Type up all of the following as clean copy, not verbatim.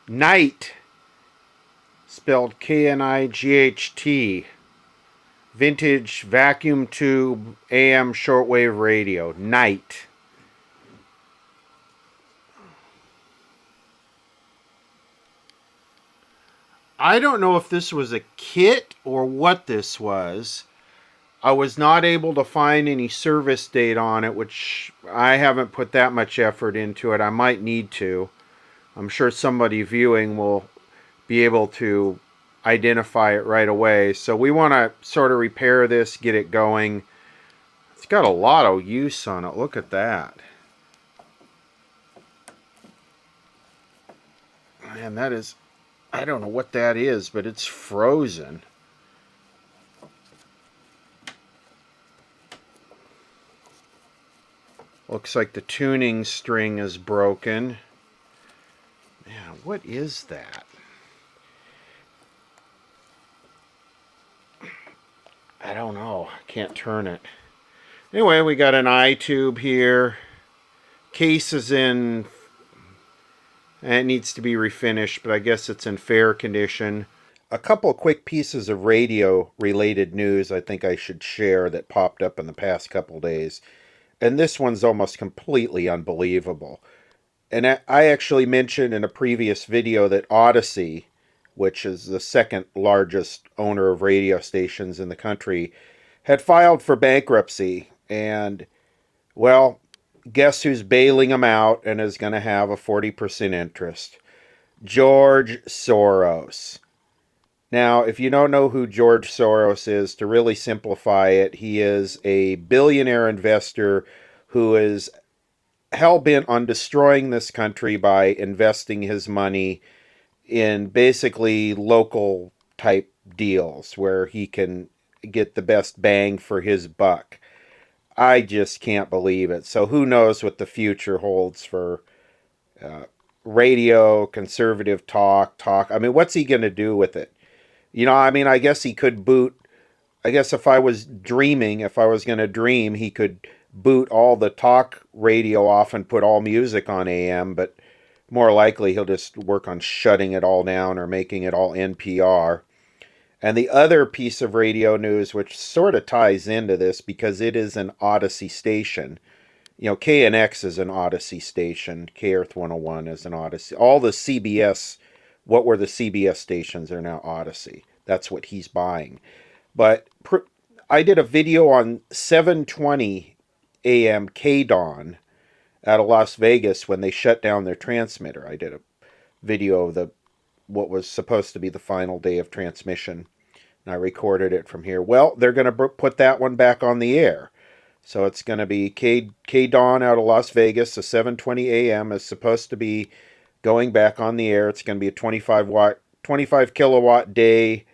Knight, spelled Knight. Vintage vacuum tube AM shortwave radio. Knight. I don't know if this was a kit or what this was. I was not able to find any service date on it, which I haven't put that much effort into it. I might need to. I'm sure somebody viewing will be able to identify it right away. So we want to sort of repair this, get it going. It's got a lot of use on it. Look at that. Man, that is... I don't know what that is, but it's frozen. Looks like the tuning string is broken. Man, what is that? I don't know. Can't turn it. Anyway, we got an eye tube here. Case is in... It needs to be refinished, but I guess it's in fair condition. A couple of quick pieces of radio-related news I think I should share that popped up in the past couple days. And this one's almost completely unbelievable. And I actually mentioned in a previous video that Odyssey, which is the second largest owner of radio stations in the country, had filed for bankruptcy. And, well, guess who's bailing them out and is going to have a 40% interest? George Soros. Now, if you don't know who George Soros is, to really simplify it, he is a billionaire investor who is hell-bent on destroying this country by investing his money in basically local type deals where he can get the best bang for his buck. I just can't believe it. So who knows what the future holds for radio, conservative talk. I mean, what's he going to do with it? You know, I mean, I guess he could boot. I guess if I was dreaming, if I was going to dream, he could boot all the talk radio off and put all music on AM, but more likely he'll just work on shutting it all down or making it all NPR. And the other piece of radio news, which sort of ties into this because it is an Odyssey station. You know, KNX is an Odyssey station. K Earth 101 is an Odyssey. All the CBS, what were the CBS stations are now Odyssey. That's what he's buying. But I did a video on 7:20 a.m. K-Dawn out of Las Vegas when they shut down their transmitter. I did a video of what was supposed to be the final day of transmission. And I recorded it from here. Well, they're going to put that one back on the air. So it's going to be K-Dawn out of Las Vegas. The 7:20 a.m. is supposed to be going back on the air. It's going to be a 25 kilowatt day.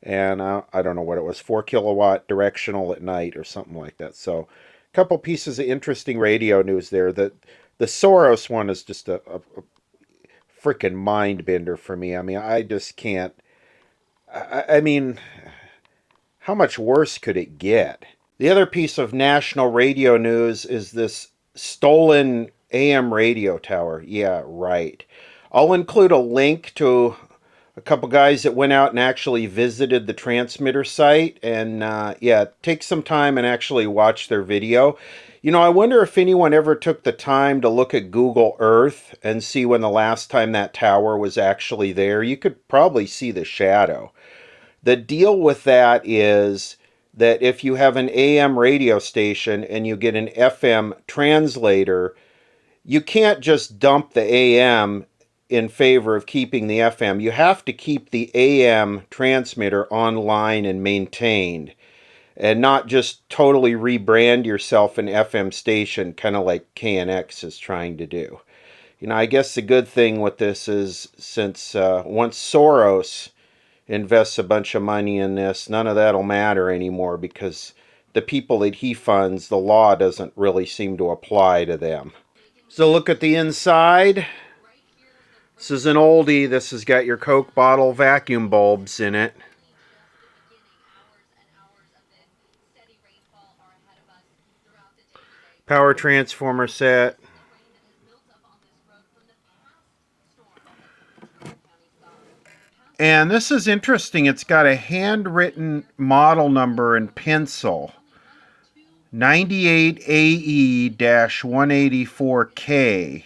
And I don't know what it was, 4 kilowatt directional at night or something like that. So a couple pieces of interesting radio news there. The Soros one is just a freaking mind bender for me. I mean, I just can't. I mean, how much worse could it get? The other piece of national radio news is this stolen AM radio tower. Yeah, right. I'll include a link to a couple guys that went out and actually visited the transmitter site. And yeah, take some time and actually watch their video. You know, I wonder if anyone ever took the time to look at Google Earth and see when the last time that tower was actually there. You could probably see the shadow. The deal with that is that if you have an AM radio station and you get an FM translator, you can't just dump the AM in favor of keeping the FM. You have to keep the AM transmitter online and maintained, and not just totally rebrand yourself an FM station, kind of like KNX is trying to do. You know, I guess the good thing with this is since once Soros invests a bunch of money in this, none of that'll matter anymore because the people that he funds, the law doesn't really seem to apply to them. So look at the inside. This is an oldie. This has got your Coke bottle vacuum bulbs in it. Power transformer set. And this is interesting. It's got a handwritten model number in pencil. 98AE-184K,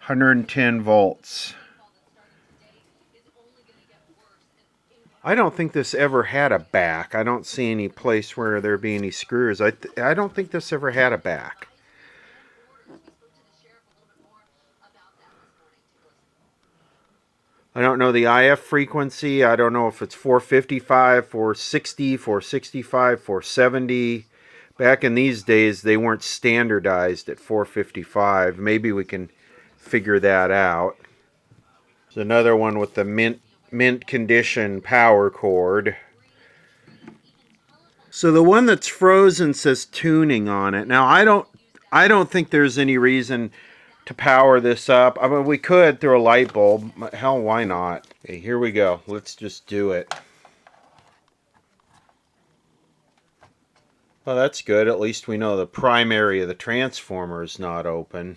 110 volts. I don't think this ever had a back. I don't see any place where there be any screws. I don't think this ever had a back. I don't know the IF frequency. I don't know if it's 455, 460, 465, 470. Back in these days, they weren't standardized at 455. Maybe we can figure that out. There's another one with the mint condition power cord. So the one that's frozen says tuning on it. Now I don't think there's any reason to power this up. I mean, we could through a light bulb. Hell, why not? Okay, here we go. Let's just do it. Well, that's good. At least we know the primary of the transformer is not open.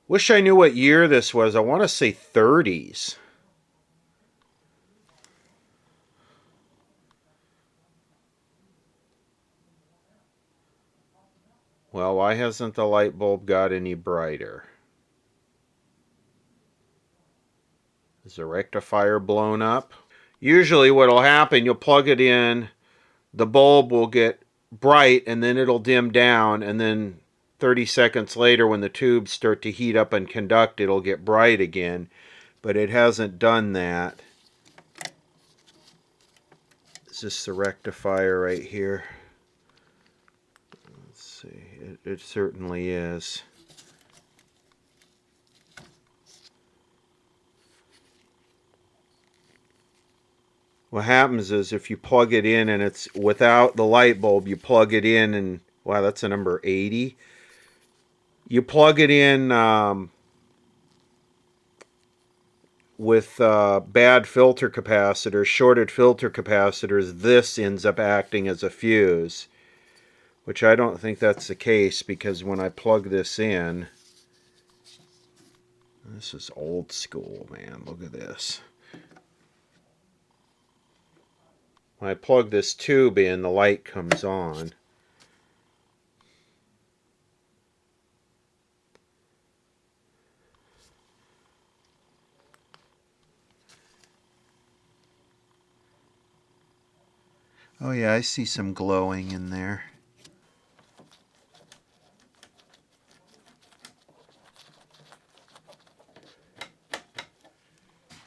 Wish I knew what year this was. I want to say 30s. Well, why hasn't the light bulb got any brighter? Is the rectifier blown up? Usually what'll happen, you'll plug it in, the bulb will get bright, and then it'll dim down, and then 30 seconds later when the tubes start to heat up and conduct, it'll get bright again. But it hasn't done that. Is this the rectifier right here? Let's see. It certainly is. What happens is if you plug it in and it's without the light bulb, you plug it in and, wow, that's a number 80. You plug it in with bad filter capacitors, shorted filter capacitors, this ends up acting as a fuse, which I don't think that's the case because when I plug this in, this is old school, man, look at this. When I plug this tube in, the light comes on. Oh yeah, I see some glowing in there.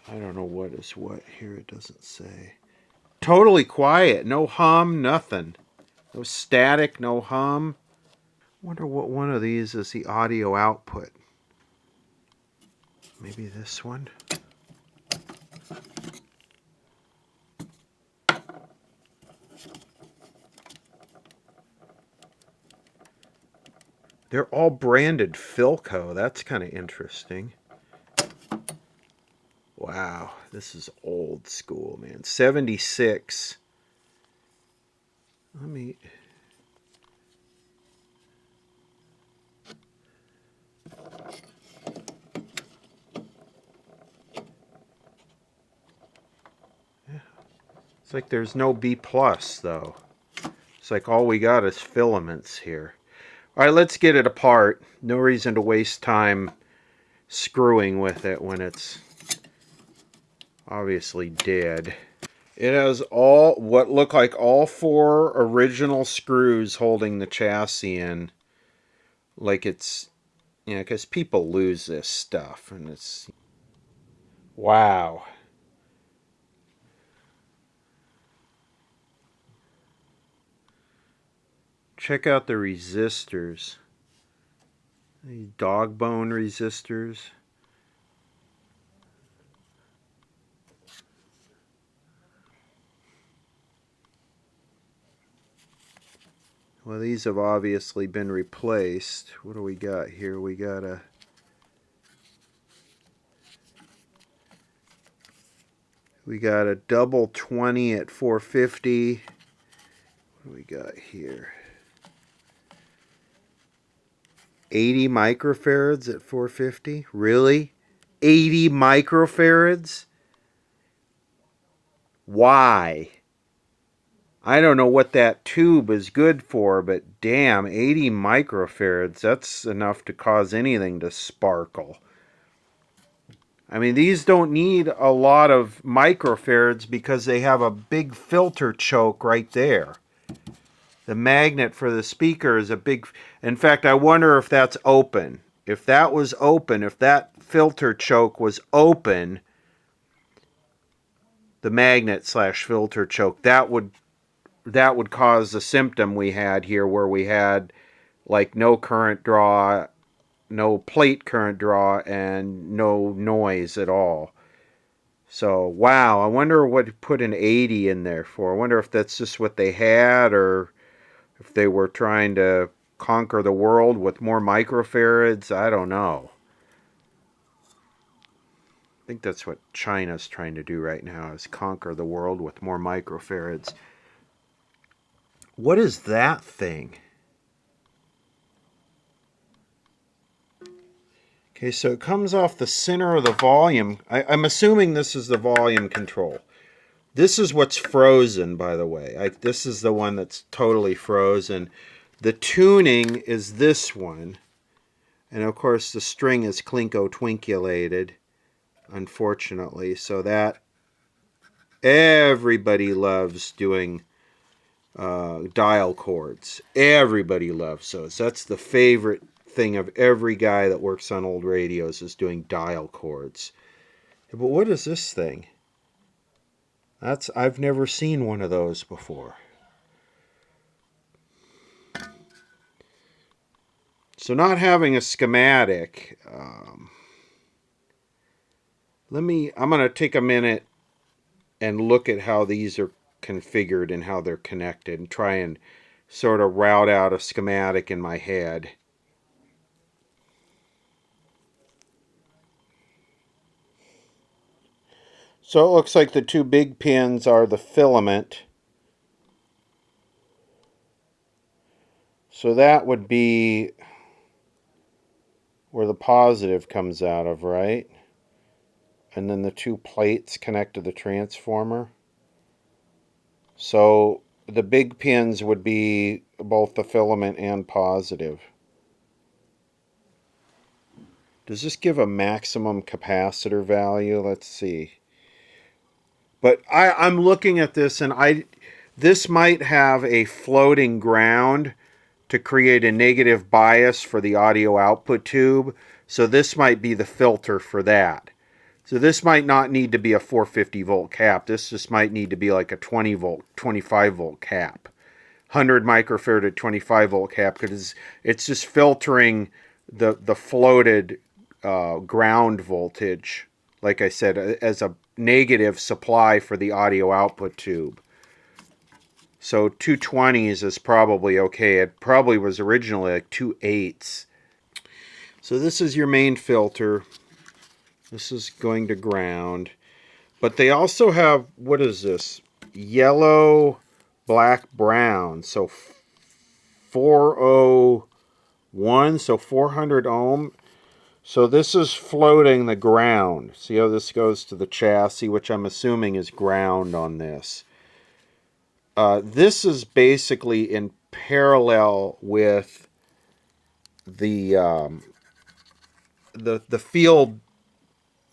I don't know what is what here, it doesn't say. Totally quiet, no hum, nothing. No static, no hum. Wonder what one of these is the audio output. Maybe this one? They're all branded Philco. That's kind of interesting. Wow, this is old school, man. 76. Let me... It's like there's no B plus though. It's like all we got is filaments here. All right, let's get it apart. No reason to waste time screwing with it when it's obviously dead. It has all what look like all four original screws holding the chassis in. Like it's, you know, because people lose this stuff and it's, wow. Check out the resistors. These dog bone resistors. Well, these have obviously been replaced. What do we got here? We got a double 20 at 450. What do we got here? 80 microfarads at 450? Really? 80 microfarads? Why? I don't know what that tube is good for, but damn, 80 microfarads, that's enough to cause anything to sparkle. I mean, these don't need a lot of microfarads because they have a big filter choke right there. The magnet for the speaker is a big... In fact, I wonder if that's open. If that was open, if that filter choke was open, the magnet slash filter choke, that would cause the symptom we had here, where we had like no current draw, no plate current draw, and no noise at all. So wow, I wonder what put an 80 in there for. I wonder if that's just what they had, or if they were trying to conquer the world with more microfarads. I don't know. I think that's what China's trying to do right now, is conquer the world with more microfarads. What is that thing? Okay, so it comes off the center of the volume. I'm assuming this is the volume control. This is what's frozen, by the way. This is the one that's totally frozen. The tuning is this one. And of course the string is clinko-twinkulated, unfortunately. So that everybody loves doing dial chords. Everybody loves those. That's the favorite thing of every guy that works on old radios, is doing dial chords. But what is this thing? I've never seen one of those before. So not having a schematic, I'm going to take a minute and look at how these are configured and how they're connected, and try and sort of route out a schematic in my head. So it looks like the two big pins are the filament. So that would be where the positive comes out of, right? And then the two plates connect to the transformer. So the big pins would be both the filament and positive. Does this give a maximum capacitor value? Let's see. But I'm looking at this, and this might have a floating ground to create a negative bias for the audio output tube. So this might be the filter for that. So this might not need to be a 450 volt cap. This just might need to be like a 20 volt, 25 volt cap. 100 microfarad to 25 volt cap, because it's just filtering the floated ground voltage, like I said, as a negative supply for the audio output tube. So 220s is probably okay. It probably was originally like 2/8. So this is your main filter. This is going to ground. But they also have, what is this? Yellow, black, brown. So 401, so 400 ohm. So this is floating the ground. See how this goes to the chassis, which I'm assuming is ground on this. This is basically in parallel with the field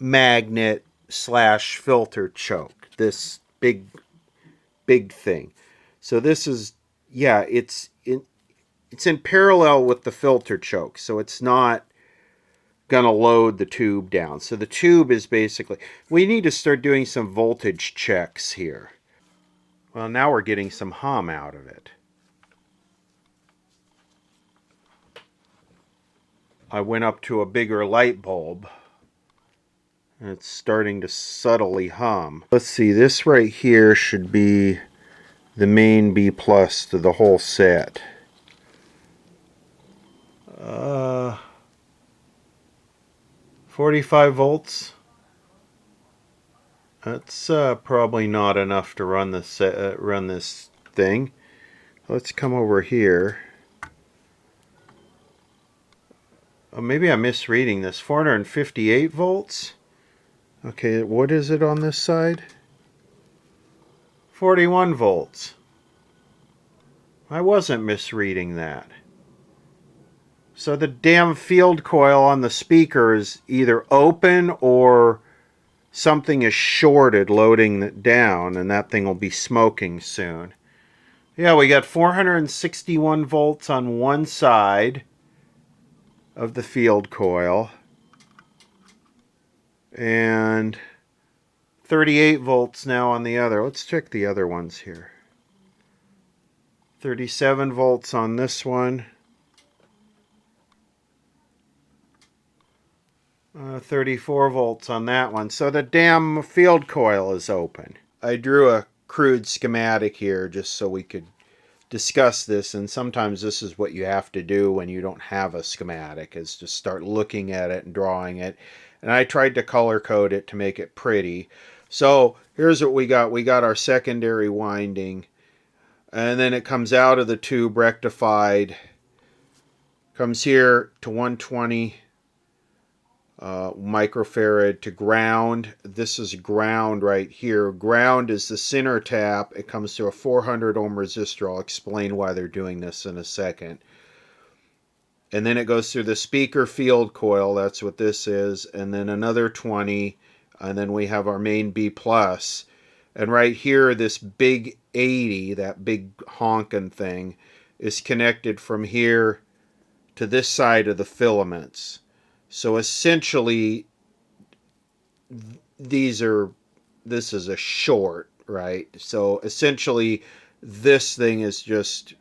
magnet slash filter choke. This big thing. So this is, yeah, it's in parallel with the filter choke. So it's not gonna load the tube down. So the tube is basically, we need to start doing some voltage checks here. Well, now we're getting some hum out of it. I went up to a bigger light bulb, and it's starting to subtly hum. Let's see, this right here should be the main B plus to the whole set. 45 volts. That's probably not enough to run this thing. Let's come over here. Oh, maybe I'm misreading this. 458 volts? Okay, what is it on this side? 41 volts. I wasn't misreading that. So the damn field coil on the speaker is either open or something is shorted loading it down, and that thing will be smoking soon. Yeah, we got 461 volts on one side of the field coil and 38 volts now on the other. Let's check the other ones here. 37 volts on this one. 34 volts on that one. So the damn field coil is open. I drew a crude schematic here just so we could discuss this, and sometimes this is what you have to do when you don't have a schematic, is just start looking at it and drawing it. And I tried to color code it to make it pretty. So here's what we got. We got our secondary winding, and then it comes out of the tube rectified, comes here to 120 microfarad to ground. This is ground right here. Ground is the center tap. It comes to a 400 ohm resistor. I'll explain why they're doing this in a second. And then it goes through the speaker field coil. That's what this is. And then another 20. And then we have our main B plus. And right here, this big 80, that big honking thing, is connected from here to this side of the filaments. So essentially, this is a short, right? So essentially, this thing is just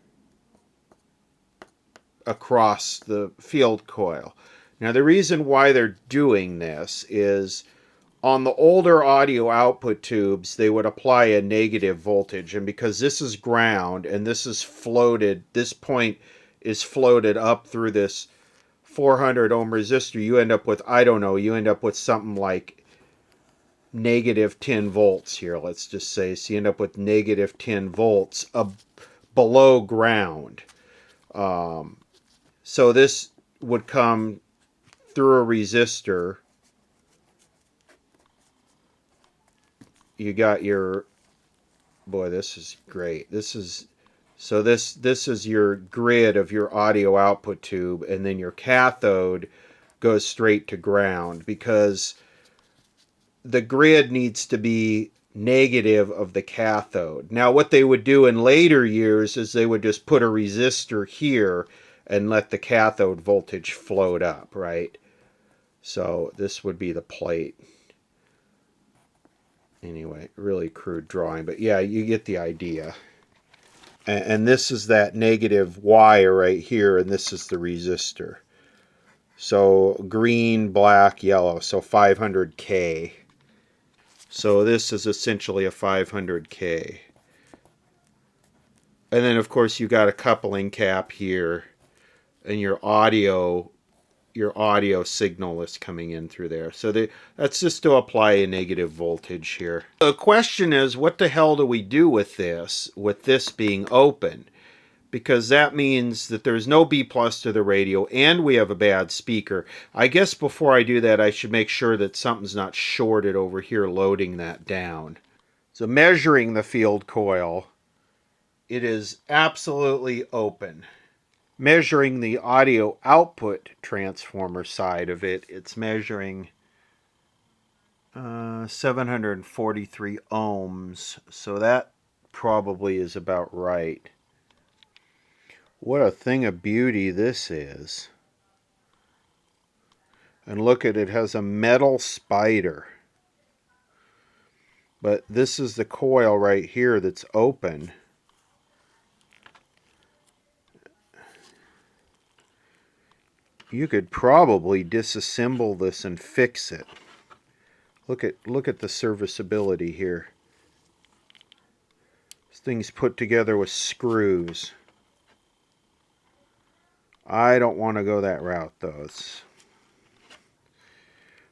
across the field coil. Now, the reason why they're doing this is on the older audio output tubes, they would apply a negative voltage. And because this is ground and this is floated, this point is floated up through this 400 ohm resistor, you end up with, I don't know, you end up with something like negative 10 volts here, let's just say. So you end up with negative 10 volts below ground. So this would come through a resistor. You got your, boy, this is great. This is your grid of your audio output tube, and then your cathode goes straight to ground, because the grid needs to be negative of the cathode. Now, what they would do in later years is they would just put a resistor here and let the cathode voltage float up, right? So this would be the plate. Anyway, really crude drawing, but yeah, you get the idea. And this is that negative wire right here, and this is the resistor. So green, black, yellow, so 500K. So this is essentially a 500K. And then, of course, you got a coupling cap here, and your audio signal is coming in through there. So that's just to apply a negative voltage here. The question is, what the hell do we do with this being open? Because that means that there's no B plus to the radio, and we have a bad speaker. I guess before I do that, I should make sure that something's not shorted over here loading that down. So measuring the field coil, it is absolutely open. Measuring the audio output transformer side of it, it's measuring 743 ohms, so that probably is about right. What a thing of beauty this is. And look at it, has a metal spider. But this is the coil right here that's open. You could probably disassemble this and fix it. Look at the serviceability here. This thing's put together with screws. I don't want to go that route though.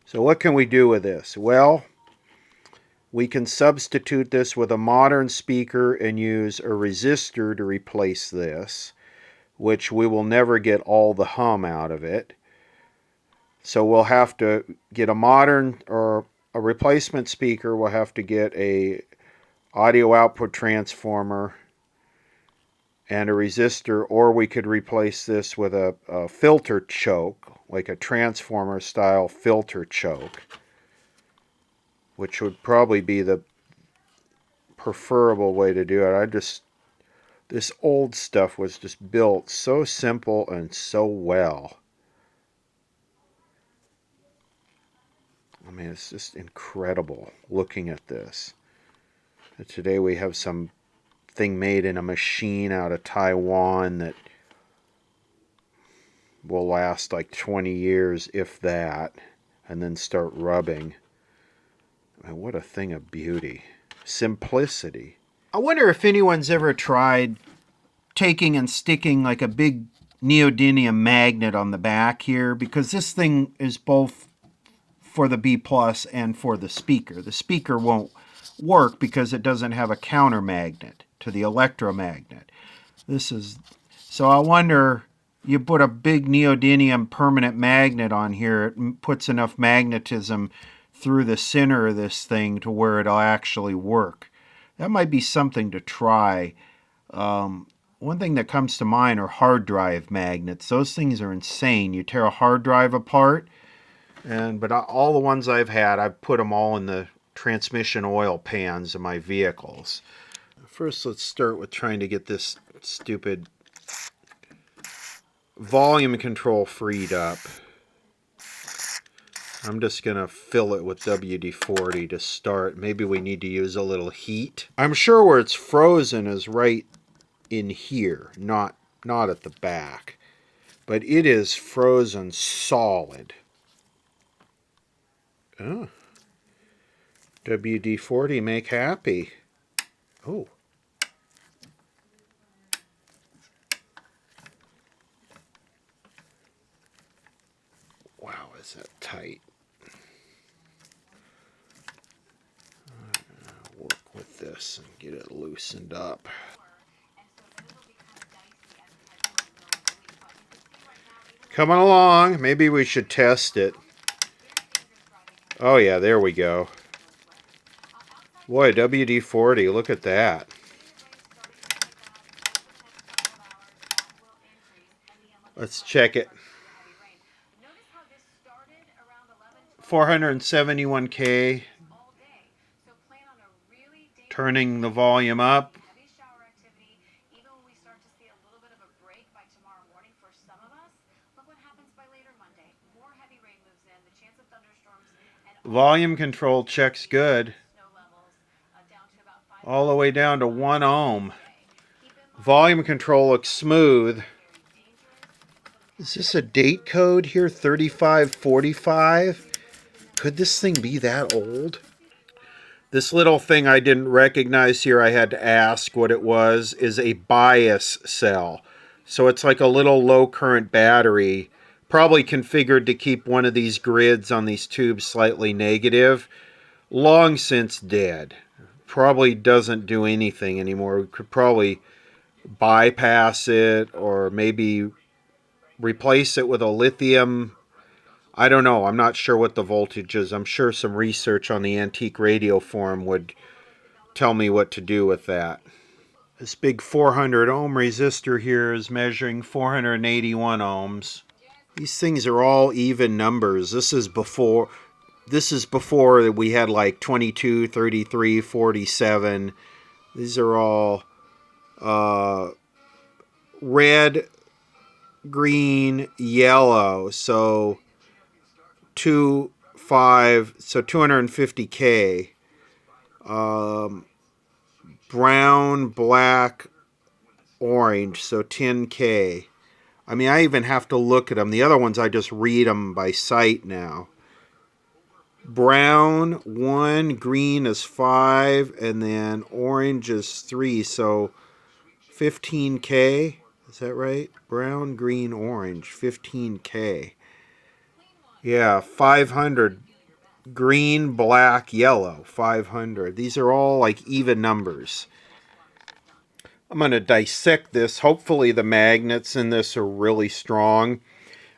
So what can we do with this? Well, we can substitute this with a modern speaker and use a resistor to replace this, which we will never get all the hum out of it. So we'll have to get a modern or a replacement speaker. We'll have to get a audio output transformer, and a resistor, or we could replace this with a filter choke, like a transformer style filter choke, which would probably be the preferable way to do it. This old stuff was just built so simple and so well. I mean, it's just incredible looking at this. And today we have some thing made in a machine out of Taiwan that will last like 20 years, if that, and then start rubbing. I mean, what a thing of beauty. Simplicity. I wonder if anyone's ever tried taking and sticking like a big neodymium magnet on the back here, because this thing is both for the B plus and for the speaker. The speaker won't work because it doesn't have a counter magnet to the electromagnet. So I wonder, you put a big neodymium permanent magnet on here, it puts enough magnetism through the center of this thing to where it'll actually work. That might be something to try. One thing that comes to mind are hard drive magnets. Those things are insane. You tear a hard drive apart, but all the ones I've had, I've put them all in the transmission oil pans of my vehicles. First, let's start with trying to get this stupid volume control freed up. I'm just going to fill it with WD-40 to start. Maybe we need to use a little heat. I'm sure where it's frozen is right in here, not at the back. But it is frozen solid. Oh. WD-40 make happy. Oh. Wow, is that tight? Work with this and get it loosened up. Coming along. Maybe we should test it. Oh yeah, there we go. Boy, WD-40, look at that. Let's check it. 471K. Turning the volume up. Volume control checks good. All the way down to 1 ohm. Volume control looks smooth. Is this a date code here? 3545? Could this thing be that old? This little thing I didn't recognize here, I had to ask what it was, is a bias cell. So it's like a little low current battery, probably configured to keep one of these grids on these tubes slightly negative. Long since dead. Probably doesn't do anything anymore. We could probably bypass it or maybe replace it with a lithium. I don't know. I'm not sure what the voltage is. I'm sure some research on the Antique Radio Forum would tell me what to do with that. This big 400 ohm resistor here is measuring 481 ohms. These things are all even numbers. This is before we had like 22, 33, 47. These are all red, green, yellow. So 250K. Brown, black, orange, so 10K. I mean, I even have to look at them. The other ones, I just read them by sight now. Brown, 1, green is 5, and then orange is 3, so 15K. Is that right? Brown, green, orange, 15K. Yeah, 500. Green, black, yellow, 500. These are all like even numbers. I'm going to dissect this. Hopefully the magnets in this are really strong.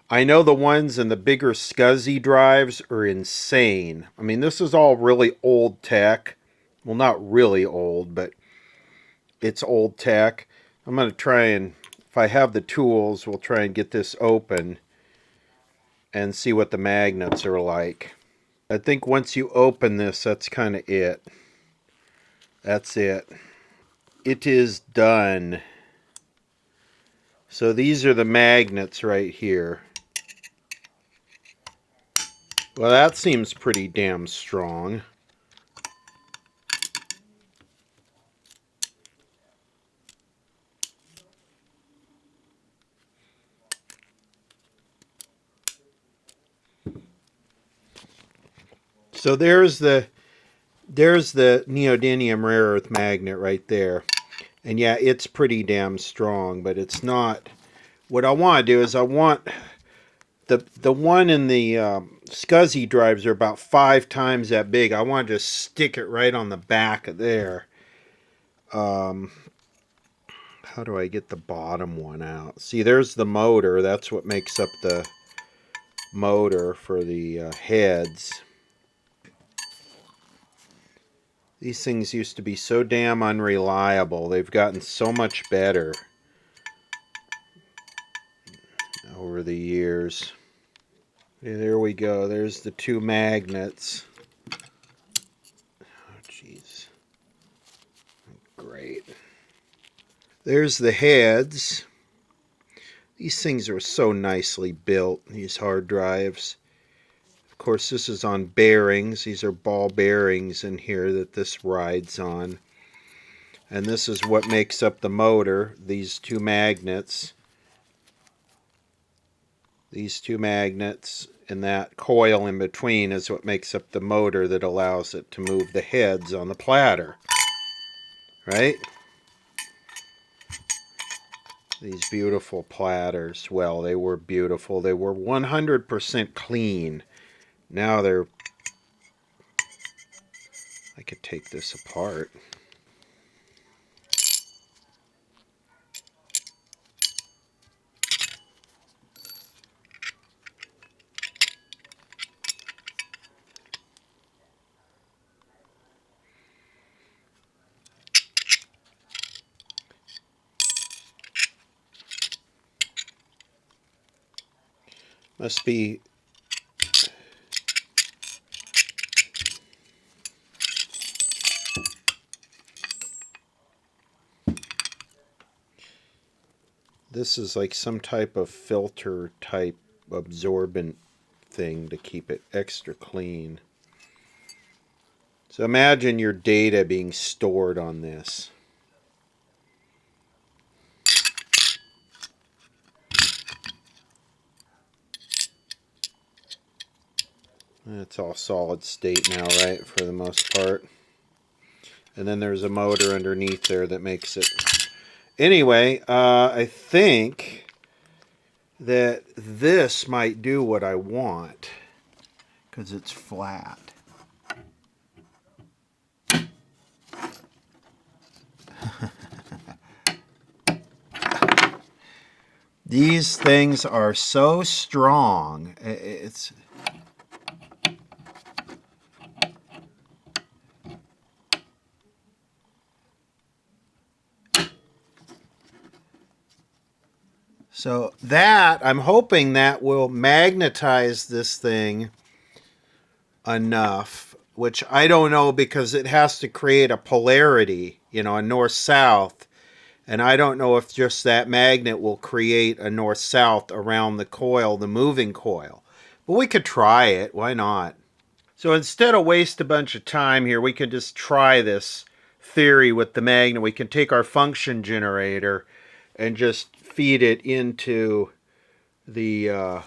I know the ones in the bigger SCSI drives are insane. I mean, this is all really old tech. well, not really old, but it's old tech. I'm going to try and, if I have the tools, we'll try and get this open and see what the magnets are like. I think once you open this, that's kind of it. That's it. It is done. So these are the magnets right here. Well, that seems pretty damn strong. So there's the neodymium rare earth magnet right there. And yeah, it's pretty damn strong, but it's not. What I want to do is I want the one in the SCSI drives are about 5 times that big. I want to just stick it right on the back of there. How do I get the bottom one out? See, there's the motor. That's what makes up the motor for the heads. These things used to be so damn unreliable. They've gotten so much better over the years. Okay, there we go. There's the 2 magnets. Oh, jeez. Great. There's the heads. These things are so nicely built, these hard drives. Of course, this is on bearings. These are ball bearings in here that this rides on. And this is what makes up the motor, these 2 magnets. These 2 magnets and that coil in between is what makes up the motor that allows it to move the heads on the platter. Right? These beautiful platters. Well, they were beautiful. They were 100% clean. Now they're... I could take this apart. Must be... This is like some type of filter type absorbent thing to keep it extra clean. So imagine your data being stored on this. It's all solid state now, right, for the most part. And then there's a motor underneath there that makes it. Anyway, I think that this might do what I want because it's flat. These things are so strong. It's... So that, I'm hoping that will magnetize this thing enough, which I don't know because it has to create a polarity, you know, a north-south. And I don't know if just that magnet will create a north-south around the coil, the moving coil. But we could try it. Why not? So instead of waste a bunch of time here, we can just try this theory with the magnet. We can take our function generator and just feed it into the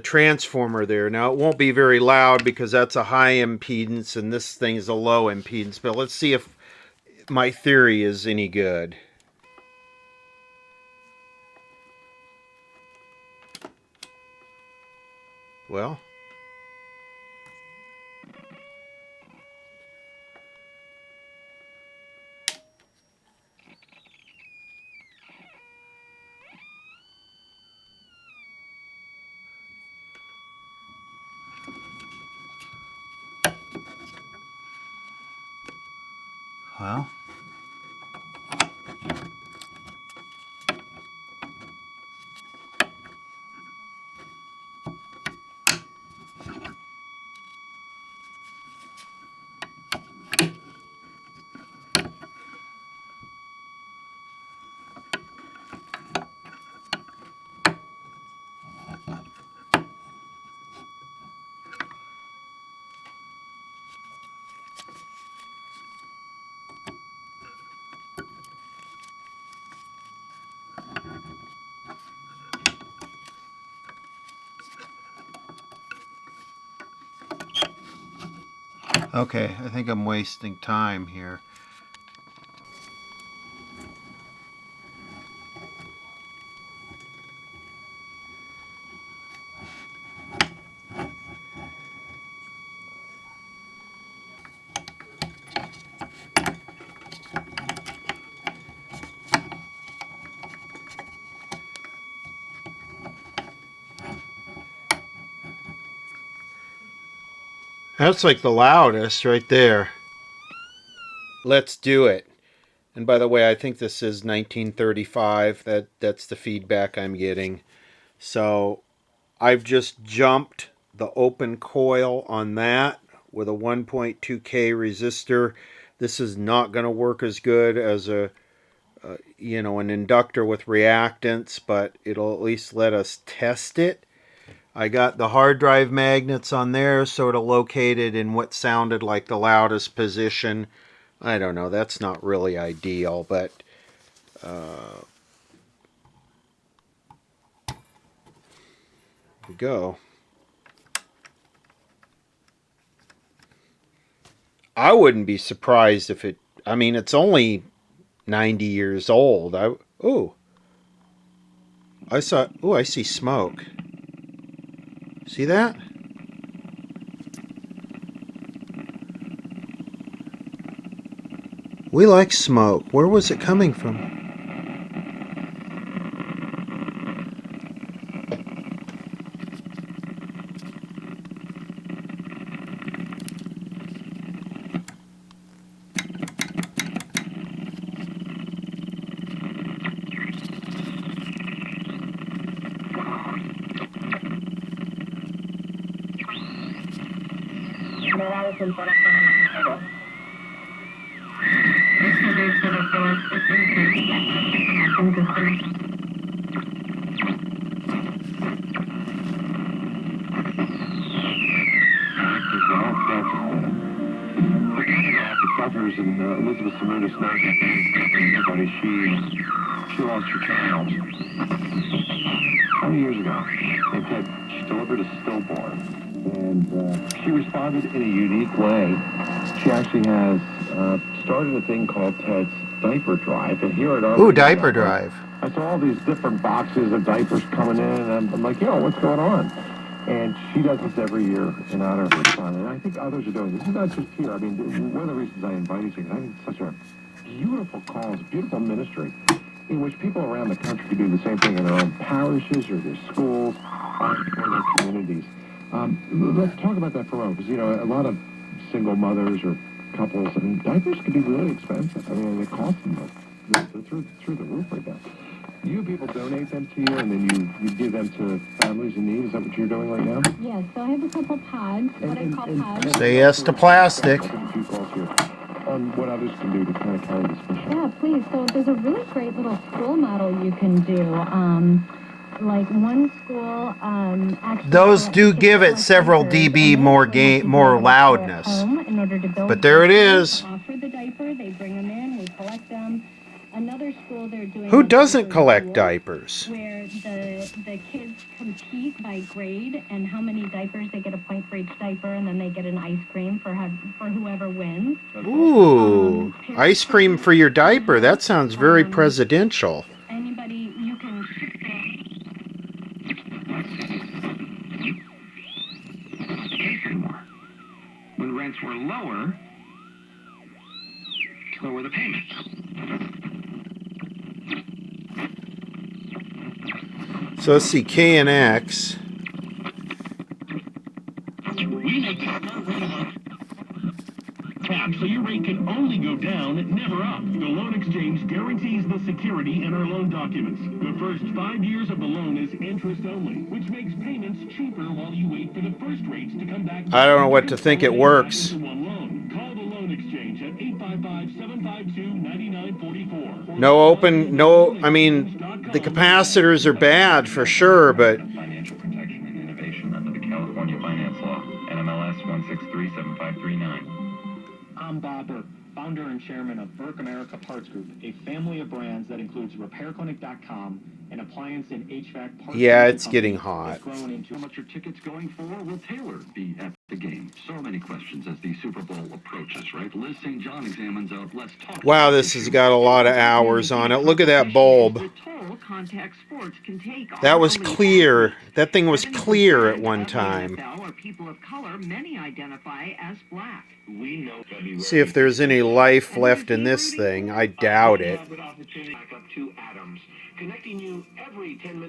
transformer there. Now, it won't be very loud because that's a high impedance and this thing is a low impedance. But let's see if my theory is any good. Well, Well, okay, I think I'm wasting time here. That's like the loudest right there. Let's do it. And by the way, I think this is 1935. That's the feedback I'm getting. So I've just jumped the open coil on that with a 1.2K resistor. This is not going to work as good as an inductor with reactance, but it'll at least let us test it. I got the hard drive magnets on there, sort of located in what sounded like the loudest position. I don't know, that's not really ideal, but here we go. I wouldn't be surprised if it's only 90 years old. I see smoke. See that? We like smoke. Where was it coming from? And Elizabeth Samuda everybody, she lost her child 20 years ago. In fact, she delivered a stillborn, and she responded in a unique way. She actually has started a thing called Ted's Diaper Drive, and here at our Diaper Drive. I saw all these different boxes of diapers coming in, and I'm like, what's going on? And she does this every year in honor of her son. And I think others are doing this. This is not just here. I mean, one of the reasons I invited you, I think it's such a beautiful cause, beautiful ministry, in which people around the country do the same thing in their own parishes or their schools or their communities. Let's talk about that for a moment, because, a lot of single mothers or couples, I mean, diapers can be really expensive. I mean, they cost them through the roof right now. You people donate them to you, and then you give them to families in need. Is that what you're doing right now? Yes, so I have a couple pods, what I call pods. Say yes to plastic. On what others can do to kind of carry this mission. Yeah, please. So there's a really great little school model you can do. Like one school, actually... Those do give it several dB more loudness. But there it is. Offer the diaper, they bring them in, we collect them. Another school, they're doing... Who doesn't collect diapers? Where the kids compete by grade and how many diapers, they get a point for each diaper, and then they get an ice cream for whoever wins. Ooh, ice cream for your diaper. That sounds very presidential. Anybody, you can... When rents were lower, so were the payments. So let's see, K and X. cap, so your rate can only go down, never up. The loan exchange guarantees the security in our loan documents. The first 5 years of the loan is interest only, which makes payments cheaper while you wait for the first rates to come back. I don't know what to think. It works. Call the loan exchange at 855-752-9944. I mean, the capacitors are bad for sure, but Financial protection and innovation under the California Finance Law, NMLS 1637539. I'm Bob Burke, founder and chairman of Burke America Parts Group, a family of brands that includes RepairClinic.com, an appliance and HVAC parts. Yeah, it's getting hot. How much are tickets going for? Will Taylor be at the game? So many questions as the Super Bowl approaches, right? Liz St. John examines out. Let's talk. Wow, this has got a lot of hours on it. Look at that bulb. That was clear. That thing was clear at one time. People of color, many identify as black. See if there's any life left in this thing. I doubt it.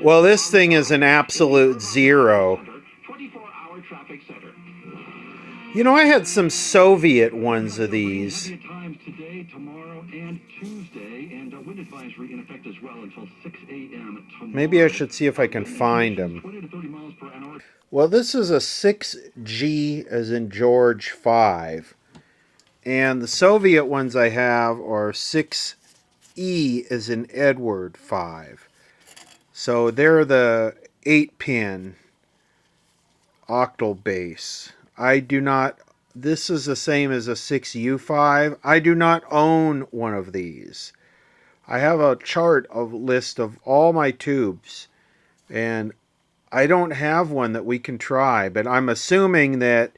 Well, this thing is an absolute zero. You know, I had some Soviet ones of these. Maybe I should see if I can find them. Well, this is a 6G as in George 5. And the Soviet ones I have are 6E as in Edward 5. So they're the 8-pin octal base. This is the same as a 6U5. I do not own one of these. I have a list of all my tubes, and I don't have one that we can try, but I'm assuming that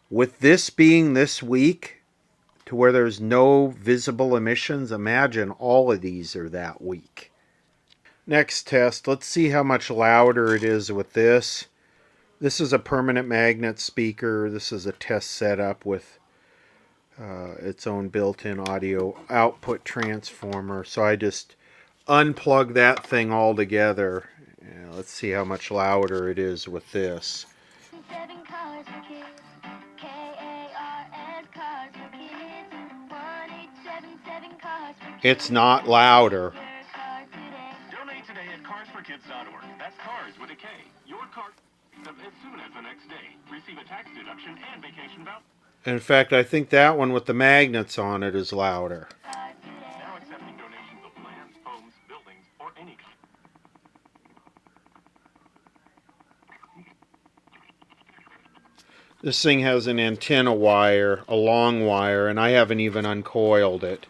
with this being this weak, to where there's no visible emissions, imagine all of these are that weak. Next test, let's see how much louder it is with this. This is a permanent magnet speaker. This is a test setup with its own built-in audio output transformer. So I just unplug that thing altogether. Yeah, let's see how much louder it is with this. It's not louder. Donate today at carsforkids.org. That's cars with a K. Your car as soon as the next day. Receive a tax deduction and vacation voucher. In fact, I think that one with the magnets on it is louder. Now accepting donations of lands, homes, buildings, or any kind. This thing has an antenna wire, a long wire, and I haven't even uncoiled it.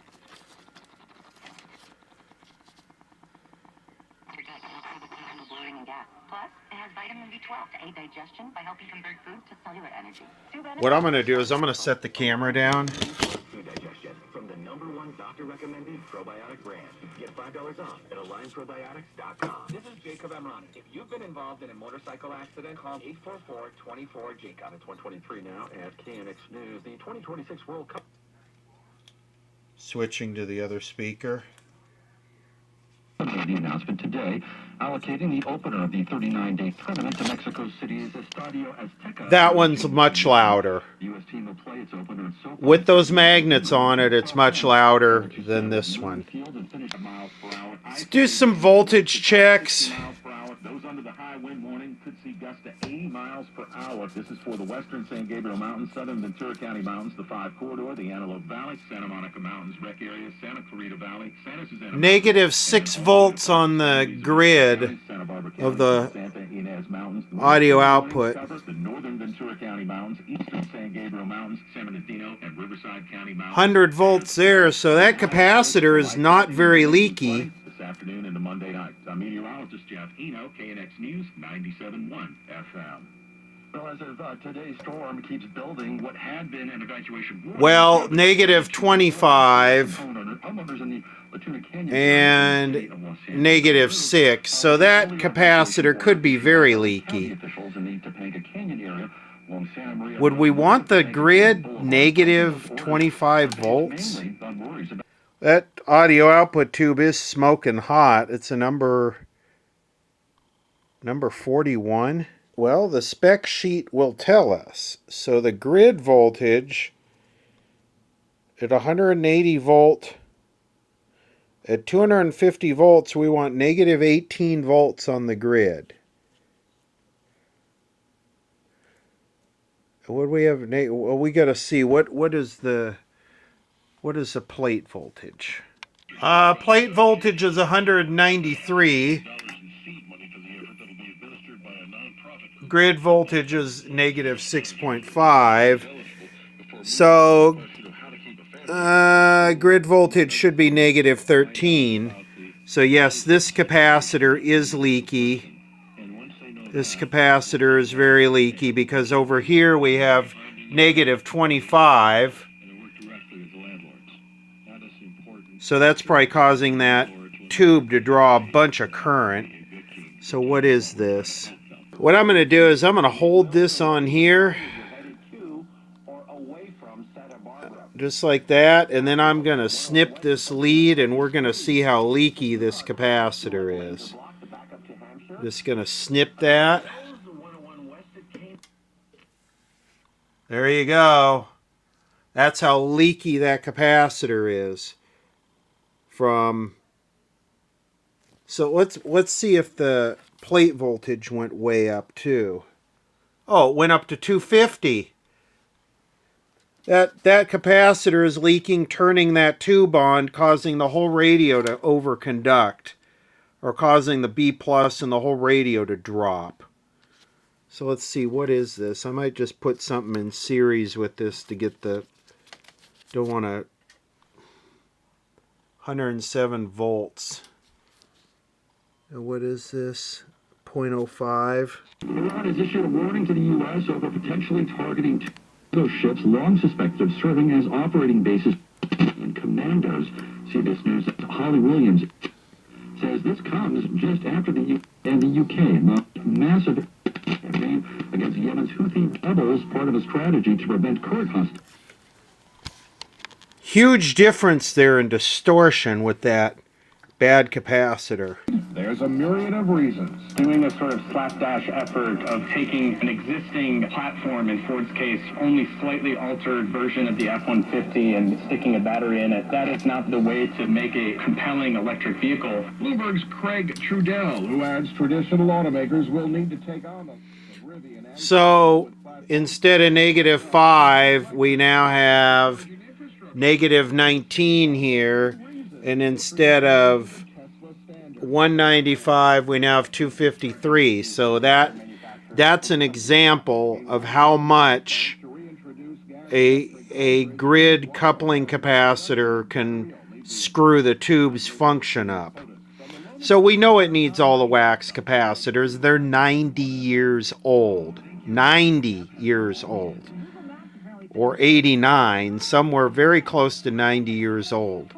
What I'm going to do is I'm going to set the camera down. Food digestion from the #1 doctor-recommended probiotic brand. Get $5 off at AlignProbiotics.com. This is Jacob Emrani. If you've been involved in a motorcycle accident, call 844-24-JACOB. It's 123 now at KNX News. The 2026 World Cup. Switching to the other speaker. The announcement today allocating the opener of the 39-day tournament to Mexico City's Estadio Azteca. That one's much louder. The U.S. team will play its opener at SoFi. With those magnets on it, it's much louder than this one. Let's do some voltage checks. Those under the high wind warning could see gusts to 80 miles per hour. This is for the western San Gabriel Mountains, southern Ventura County Mountains, the 5 Corridor, the Antelope Valley, Santa Monica Mountains, Rec Area, Santa Clarita Valley, Santa Susana. Negative 6 volts on the grid of the audio output. The northern Ventura County Mountains, eastern San Gabriel Mountains, San Bernardino, and Riverside County Mountains. 100 volts there, so that capacitor is not very leaky. This afternoon into Monday night. I'm meteorologist Jeff Eno, KNX News, 97.1 FM. Well, as of today's storm keeps building, what had been an evacuation warning. Well, negative 25 and negative 6, so that capacitor could be very leaky. Would we want the grid negative 25 volts? That audio output tube is smoking hot. It's a number 41. Well, the spec sheet will tell us. So the grid voltage at 180 volt, at 250 volts, we want negative 18 volts on the grid. What do we have? Well, we got to see what is the plate voltage. Plate voltage is 193. Grid voltage is negative 6.5. So grid voltage should be negative 13. So yes, this capacitor is leaky. This capacitor is very leaky because over here we have negative 25. So that's probably causing that tube to draw a bunch of current. So what is this? What I'm going to do is I'm going to hold this on here, just like that, and then I'm going to snip this lead, and we're going to see how leaky this capacitor is. Just going to snip that. There you go. That's how leaky that capacitor is. So let's see if the plate voltage went way up too. Oh, it went up to 250. That capacitor is leaking, turning that tube on, causing the whole radio to overconduct, or causing the B plus and the whole radio to drop. So let's see, what is this? I might just put something in series with this to get the, don't want to, 107 volts. And what is this? 0.05. Iran has issued a warning to the U.S. over potentially targeting those ships long suspected of serving as operating bases and commandos. CBS News' Holly Williams says this comes just after the UK launched massive campaign against Yemen's Houthi rebels, part of a strategy to prevent current hostilities. Huge difference there in distortion with that bad capacitor. There's a myriad of reasons. Doing a sort of slapdash effort of taking an existing platform, in Ford's case, only slightly altered version of the F-150 and sticking a battery in it, that is not the way to make a compelling electric vehicle. Bloomberg's Craig Trudell, Who adds traditional automakers will need to take on the Rivian. So instead of negative 5, we now have negative 19 here, and instead of 195 we now have 253. So that's an example of how much a grid coupling capacitor can screw the tube's function up. So we know it needs all the wax capacitors. They're 90 years old. 90 years old. Or 89, somewhere very close to 90 years old.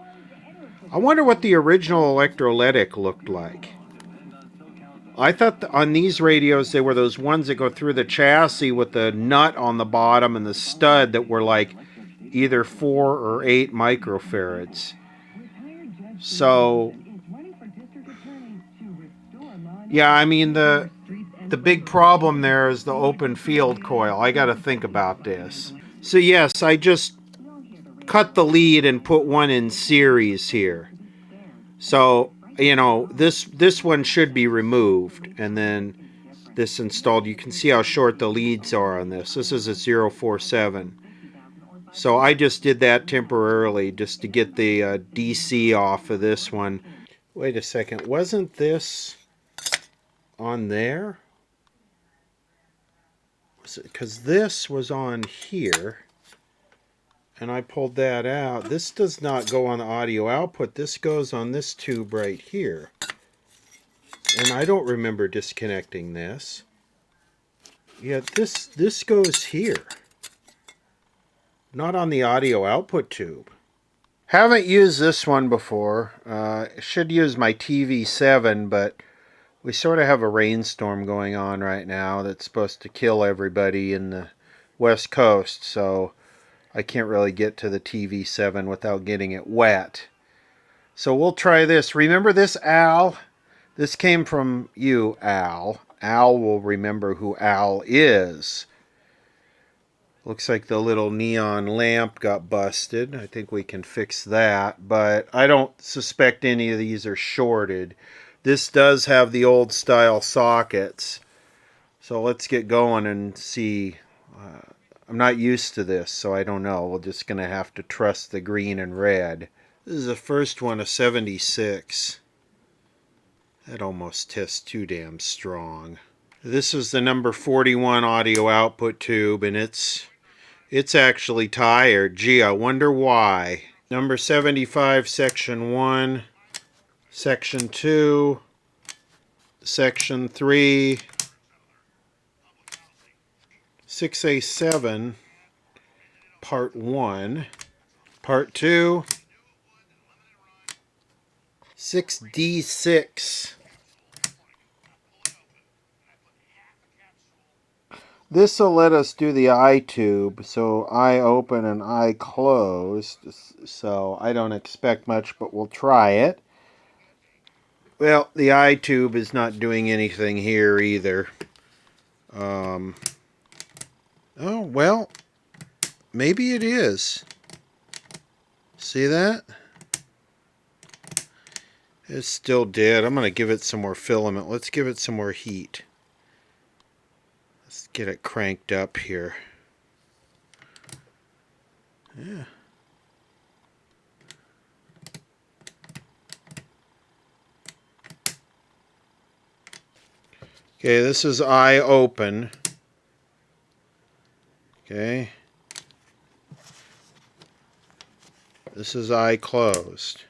I wonder what the original electrolytic looked like. I thought on these radios they were those ones that go through the chassis with the nut on the bottom and the stud that were like either 4 or 8 microfarads. So, yeah, I mean the big problem there is the open field coil. I got to think about this. So yes, I just cut the lead and put one in series here. So, you know, this one should be removed and then this installed. You can see how short the leads are on this. This is a 047. So I just did that temporarily just to get the DC off of this one. Wait a second, wasn't this on there? Because this was on here. And I pulled that out. This does not go on the audio output. This goes on this tube right here. And I don't remember disconnecting this. Yeah, this goes here. Not on the audio output tube. Haven't used this one before. Should use my TV7, but we sort of have a rainstorm going on right now that's supposed to kill everybody in the West Coast, so I can't really get to the TV7 without getting it wet. So we'll try this. Remember this, Al? This came from you, Al. Al will remember who Al is. Looks like the little neon lamp got busted. I think we can fix that, but I don't suspect any of these are shorted. This does have the old style sockets. So let's get going and see. I'm not used to this, so I don't know. We're just going to have to trust the green and red. This is the first one of 76. That almost tests too damn strong. This is the number 41 audio output tube, and it's actually tired. Gee, I wonder why. Number 75, section 1, section 2, section 3, 6A7, part 1, part 2, 6D6. This will let us do the eye tube, so eye open and eye closed. So I don't expect much, but we'll try it. Well, the eye tube is not doing anything here either. Oh, well, maybe it is. See that? It's still dead. I'm going to give it some more filament. Let's give it some more heat. Let's get it cranked up here. Yeah. Okay, this is eye open. Okay. This is eye closed.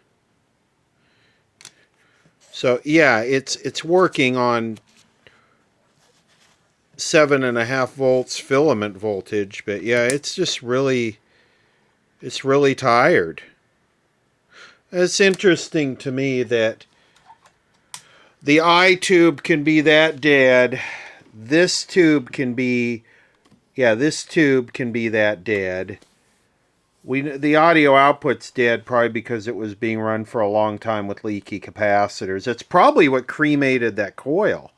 So yeah, it's working on 7.5 volts filament voltage, but yeah, it's just really tired. It's interesting to me that the eye tube can be that dead. This tube can be, this tube can be that dead. The audio output's dead probably because it was being run for a long time with leaky capacitors. It's probably what cremated that coil.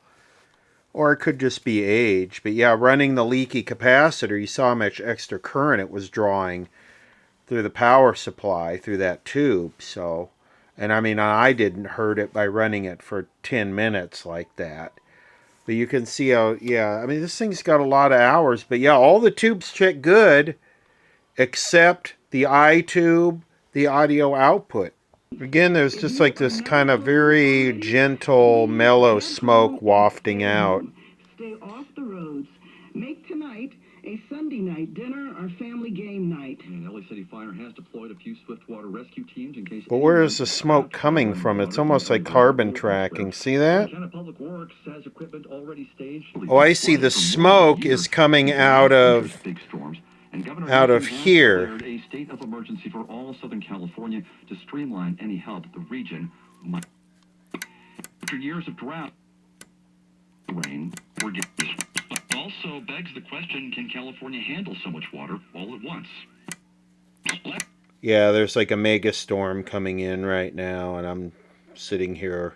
Or it could just be age. But yeah, running the leaky capacitor, you saw how much extra current it was drawing through the power supply, through that tube. So, and I mean, I didn't hurt it by running it for 10 minutes like that. But you can see how, yeah, I mean, this thing's got a lot of hours. But yeah, all the tubes check good, except the eye tube, the audio output. Again, there's just like this kind of very gentle, mellow smoke wafting out. Stay off the roads. Make tonight a Sunday night dinner or family game night. And LA City Fire has deployed a few swiftwater rescue teams in case. But where is the smoke coming from? It's almost like carbon tracking. See that? Public Works has equipment already staged. Oh, I see. The smoke is coming out of here. A state of emergency for all Southern California to streamline any help the region might. After years of drought, rain, we're getting. Also begs the question: can California handle so much water all at once? Yeah, there's like a mega storm coming in right now, and I'm sitting here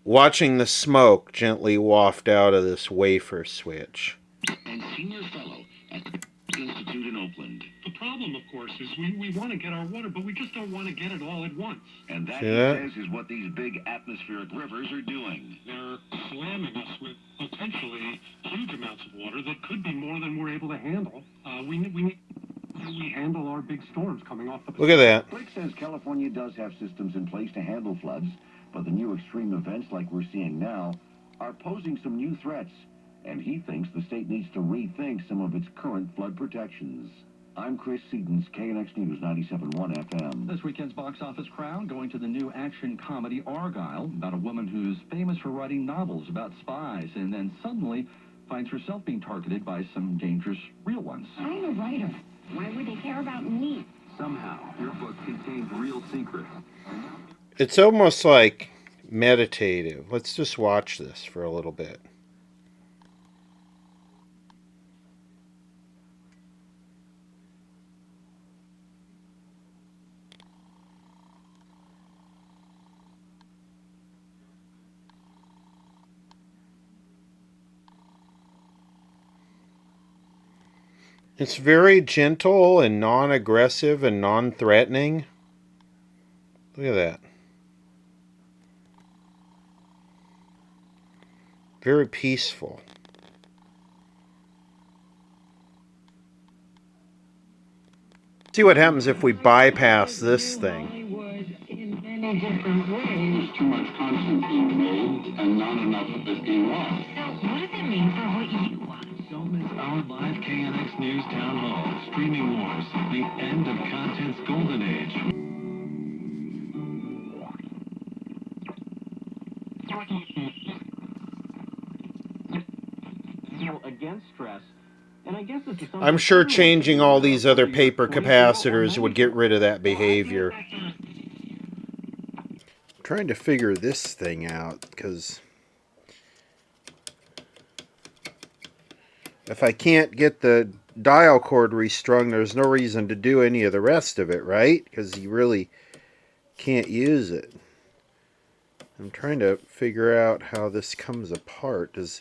watching the smoke gently waft out of this wafer switch. And senior fellow at the Institute in Oakland. The problem, of course, is we want to get our water, but we just don't want to get it all at once. And that, See he that? says, is what these big atmospheric rivers are doing. They're slamming us with potentially huge amounts of water that could be more than we're able to handle. We handle our big storms coming off the... Look at that. Blake says California does have systems in place to handle floods, but the new extreme events like we're seeing now are posing some new threats, and he thinks the state needs to rethink some of its current flood protections. I'm Chris Seaton's KNX News 97.1 FM. This weekend's box office crowd going to the new action comedy Argyle, about a woman who's famous for writing novels about spies and then suddenly finds herself being targeted by some dangerous real ones. I'm a writer. Why would they care about me? Somehow, your book contains real secrets. It's almost like meditative. Let's just watch this for a little bit. It's very gentle and non-aggressive and non-threatening. Look at that. Very peaceful. See what happens if we bypass this thing. In many different ways. Too much content being made and not enough of it being lost. So what does it mean for what you want? Don't miss our live KNX News Town Hall. Streaming Wars, the end of content's golden age. Against stress. And I guess this is I'm sure changing all these other paper capacitors would get rid of that behavior. I'm trying to figure this thing out, because if I can't get the dial cord restrung, there's no reason to do any of the rest of it, right? Because you really can't use it. I'm trying to figure out how this comes apart. Is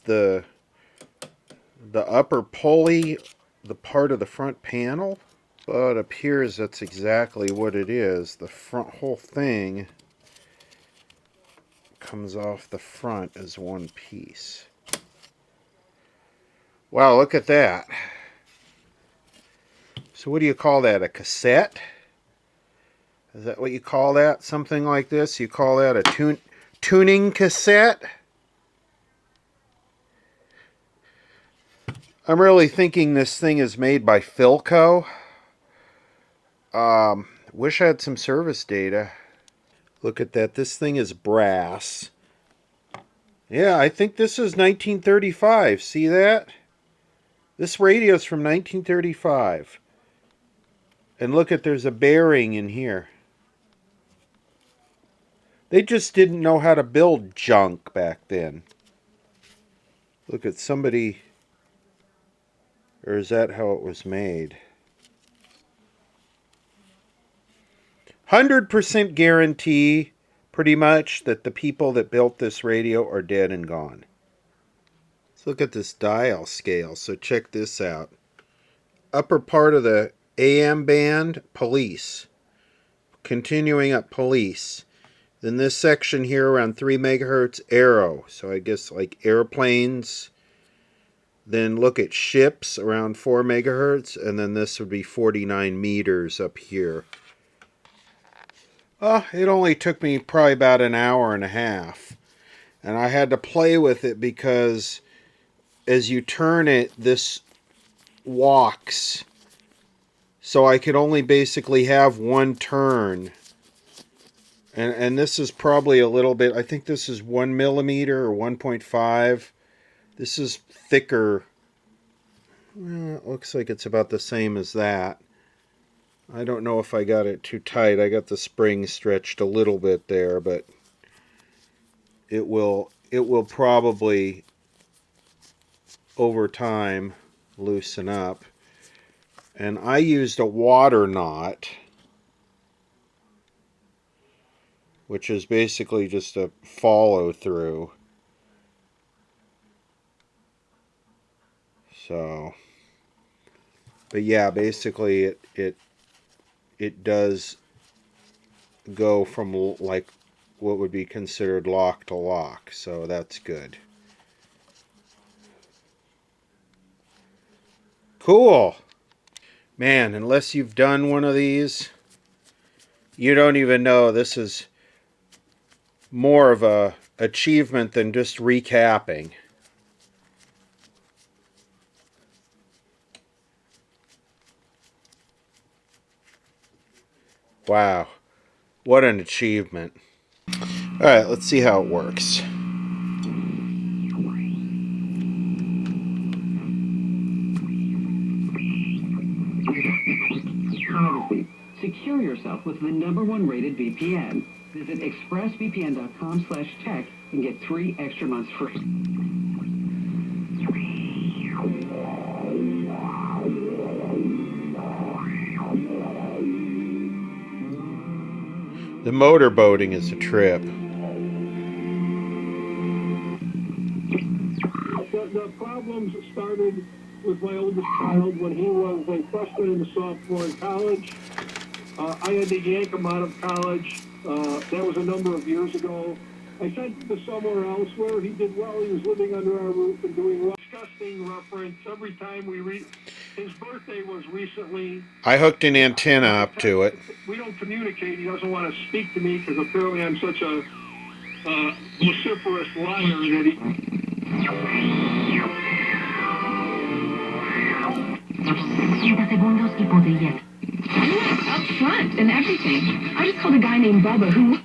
the upper pulley the part of the front panel? Well, it appears that's exactly what it is. The front whole thing comes off the front as one piece. Wow, look at that. So what do you call that? A cassette? Is that what you call that? Something like this? You call that a tuning cassette? I'm really thinking this thing is made by Philco. Wish I had some service data. Look at that. This thing is brass. Yeah, I think this is 1935. See that? This radio is from 1935. And look at, there's a bearing in here. They just didn't know how to build junk back then. Look at somebody... Or is that how it was made? 100% guarantee, pretty much, that the people that built this radio are dead and gone. Let's look at this dial scale. So check this out. Upper part of the AM band, police. Continuing up, police. Then this section here around 3 megahertz, aero. So I guess like airplanes. Then look at ships around 4 megahertz. And then this would be 49 meters up here. It only took me probably about an hour and a half. And I had to play with it because as you turn it, this walks. So I could only basically have one turn. And this is probably a little bit, I think this is 1 millimeter or 1.5. This is thicker. Well, it looks like it's about the same as that. I don't know if I got it too tight. I got the spring stretched a little bit there, but it will probably over time loosen up. And I used a water knot, which is basically just a follow through. So, but yeah, basically it does go from like what would be considered lock to lock, so that's good. Cool. Man, unless you've done one of these, you don't even know. This is more of a achievement than just recapping. Wow, what an achievement. All right, let's see how it works. Privacy. Secure yourself with the #1 rated VPN. Visit expressvpn.com/tech and get 3 extra months free. The motorboating is a trip. The problems started with my oldest child when he was a freshman and a sophomore in college. I had to yank him out of college. That was a number of years ago. I sent him to somewhere else where he did well. He was living under our roof and doing well. Disgusting reference. Every time we read, his birthday was recently. I hooked an antenna up to it. We don't communicate. He doesn't want to speak to me because apparently I'm such a vociferous liar that he. 60 segundos y podría. You went up front and everything. I just called a guy named Bubba who...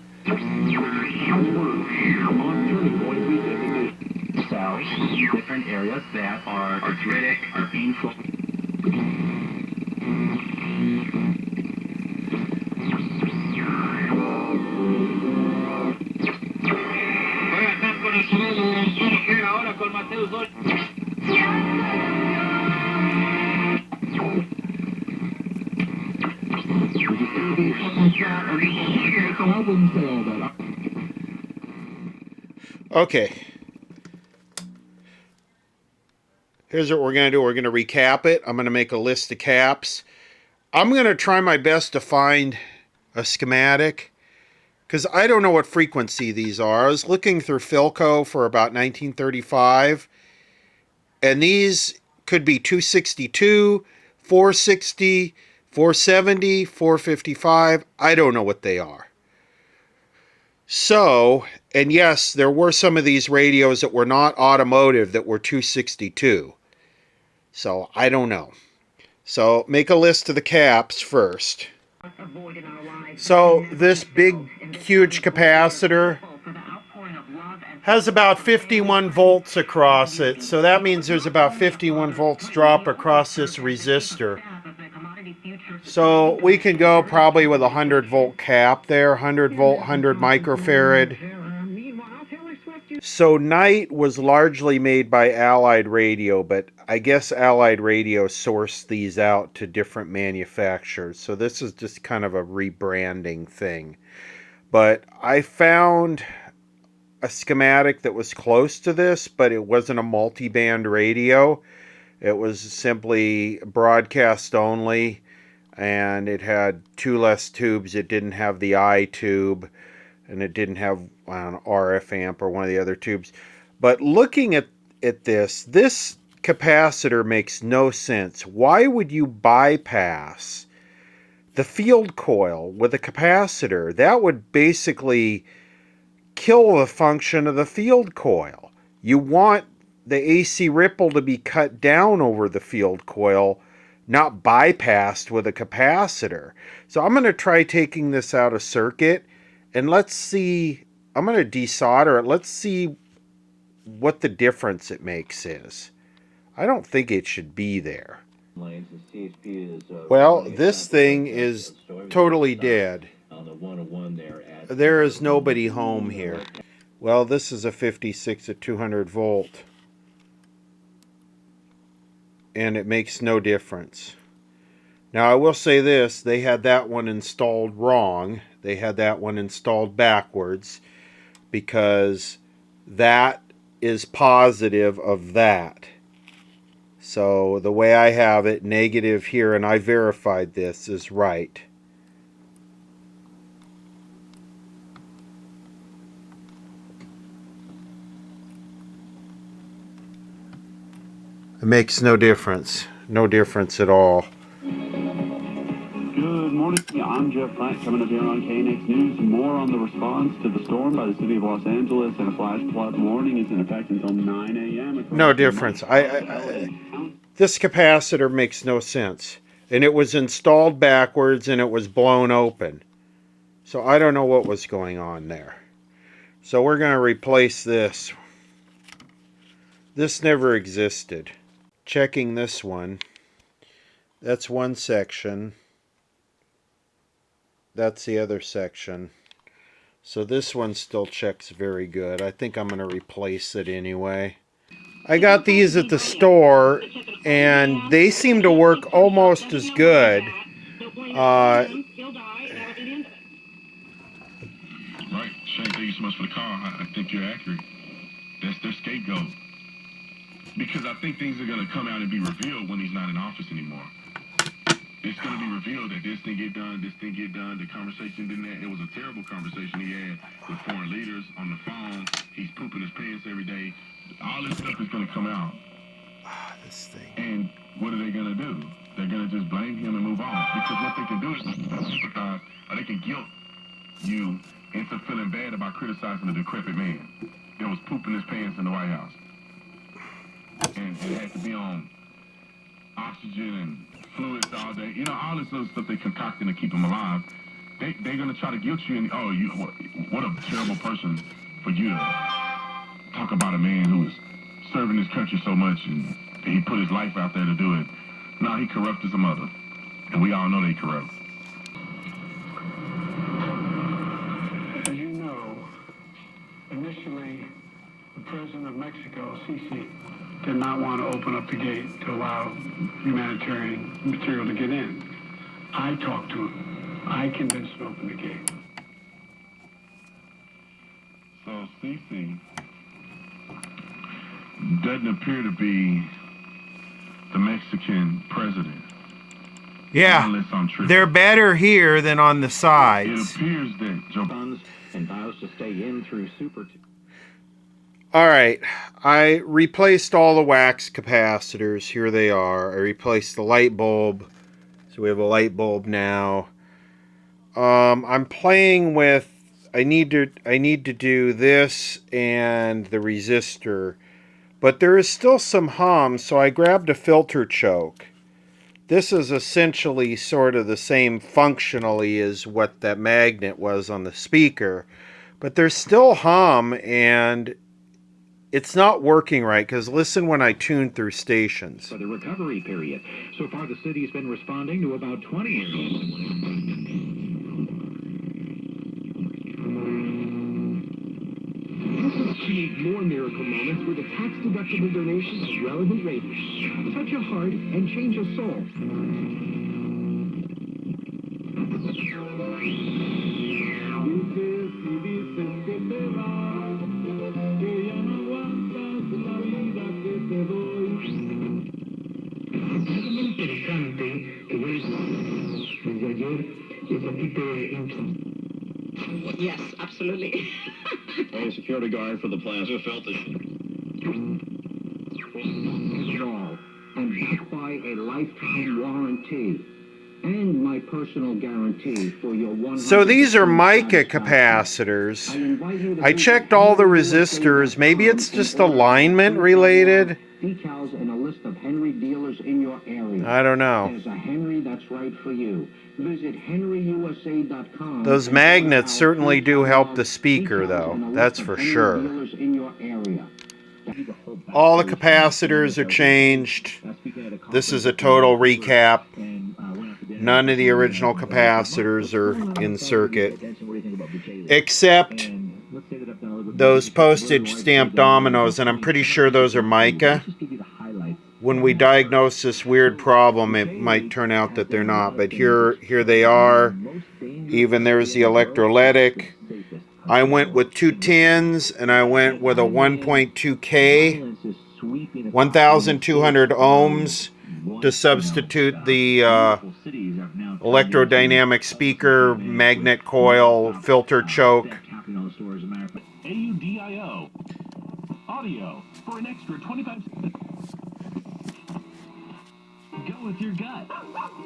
Cells, different areas that are arthritic, are painful. Okay. Here's what we're going to do. We're going to recap it. I'm going to make a list of caps. I'm going to try my best to find a schematic because I don't know what frequency these are. I was looking through Philco for about 1935, and these could be 262, 460, 470, 455. I don't know what they are. So, and yes, there were some of these radios that were not automotive that were 262. So, I don't know. So, make a list of the caps first. So, this big, huge capacitor has about 51 volts across it. So, that means there's about 51 volts drop across this resistor. So, we can go probably with a 100 volt cap there, 100 volt, 100 microfarad. So Knight was largely made by Allied Radio, but I guess Allied Radio sourced these out to different manufacturers. So this is just kind of a rebranding thing. But I found a schematic that was close to this, but it wasn't a multi-band radio. It was simply broadcast only, and it had two less tubes. It didn't have the I tube, and it didn't have an RF amp or one of the other tubes. But looking at this capacitor makes no sense. Why would you bypass the field coil with a capacitor? That would basically kill the function of the field coil. You want the AC ripple to be cut down over the field coil, not bypassed with a capacitor. So I'm going to try taking this out of circuit, and let's see. I'm going to desolder it. Let's see what the difference it makes is. I don't think it should be there. Well, this thing is totally dead. There is nobody home here. Well, this is a 56 at 200 volt. And it makes no difference. Now, I will say this. They had that one installed wrong. They had that one installed backwards, because that is positive of that. So the way I have it, negative here, and I verified this, is right. It makes no difference. No difference at all. Good morning. I'm Jeff Pratt, coming up here on KNX News. More on the response to the storm by the city of Los Angeles, and a flash flood warning is in effect until 9 a.m. No difference. This capacitor makes no sense. And it was installed backwards, and it was blown open. So I don't know what was going on there. So we're going to replace this. This never existed. Checking this one. That's one section. That's the other section. So this one still checks very good. I think I'm going to replace it anyway. I got these at the store, and they seem to work almost as good. Right. Shane, thank you so much for the call. I think you're accurate. That's their scapegoat. Because I think things are going to come out and be revealed when he's not in office anymore. It's going to be revealed that this thing get done, the conversation didn't have, it was a terrible conversation he had with foreign leaders on the phone. He's pooping his pants every day. All this stuff is going to come out. This thing. And what are they going to do? They're going to just blame him and move on. Because what they can do is sympathize, or they can guilt you into feeling bad about criticizing a decrepit man that was pooping his pants in the White House. And had to be on oxygen and fluids all day. You know, all this other stuff they concocting to keep him alive. They're going to try to guilt you and, oh, you what a terrible person for you to talk about a man who was serving his country so much and he put his life out there to do it. No, he corrupt as a mother. And we all know they corrupt. As you know, initially, the president of Mexico, Sisi, did not want to open up the gate to allow humanitarian material to get in. I talked to him. I convinced him to open the gate. So Sisi doesn't appear to be the Mexican president. Yeah, Unless I'm tripping. they're better here than on the It sides. appears that Joe and vows to stay in through Super. All right, I replaced all the wax capacitors. Here they are. I replaced the light bulb, so we have a light bulb now. I'm playing with. I need to do this and the resistor, but there is still some hum. So I grabbed a filter choke. This is essentially sort of the same functionally as what that magnet was on the speaker, but there's still hum and it's not working right, because listen when I tune through stations. For the recovery period. So far, the city's been responding to about 20 of Create more miracle moments with a tax-deductible donation of relevant radio. Touch a heart and change a soul. Yes, absolutely. A security guard for the plaza felt that And that's why a lifetime warranty and my personal guarantee for your 100%. So these are mica capacitors. I checked all the resistors. Maybe it's just alignment related. Decals and a list of Henry dealers in your area. I don't know. There's a Henry that's right for you. Visit henryusa.com. Those magnets certainly do help the speaker, though. That's for sure. All the capacitors are changed. This is a total recap. None of the original capacitors are in circuit, except those postage stamp dominoes, and I'm pretty sure those are mica. When we diagnose this weird problem, it might turn out that they're not, but here they are. Even there's the electrolytic. I went with 2 tins, and I went with a 1.2K, 1,200 ohms to substitute the electrodynamic speaker, magnet coil, filter choke. AUDIO audio for an extra 25 cents. Go with your gut.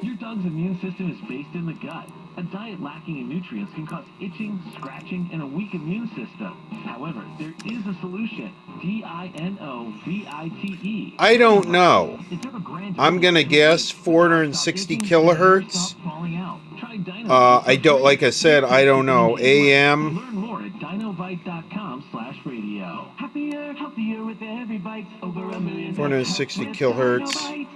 Your dog's immune system is based in the gut. A diet lacking in nutrients can cause itching, scratching, and a weak immune system. However, there is a solution. DINOVITE. I don't know. I'm going to guess 460 kilohertz. I don't, like I said, I don't know. AM. Learn more at dinovite.com/radio. Happier, healthier with every bite. Over 1 million. 460 kilohertz.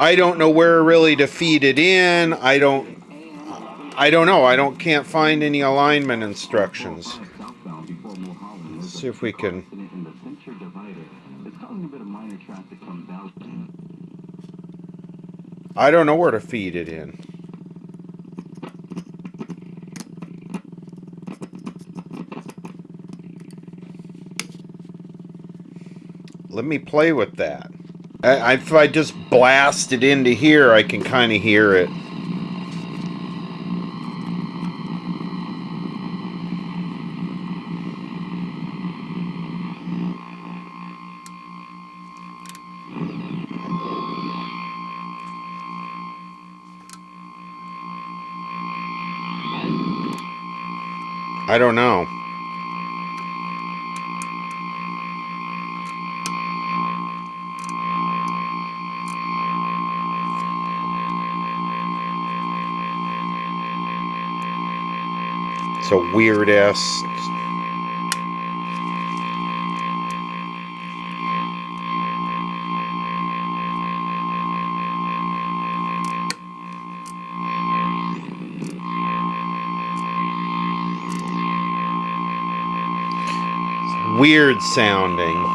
I don't know where really to feed it in. I don't know. Can't find any alignment instructions. Let's see if we can. I don't know where to feed it in. Let me play with that. If I just blast it into here, I can kind of hear it. I don't know. It's a weird ass. Weird sounding.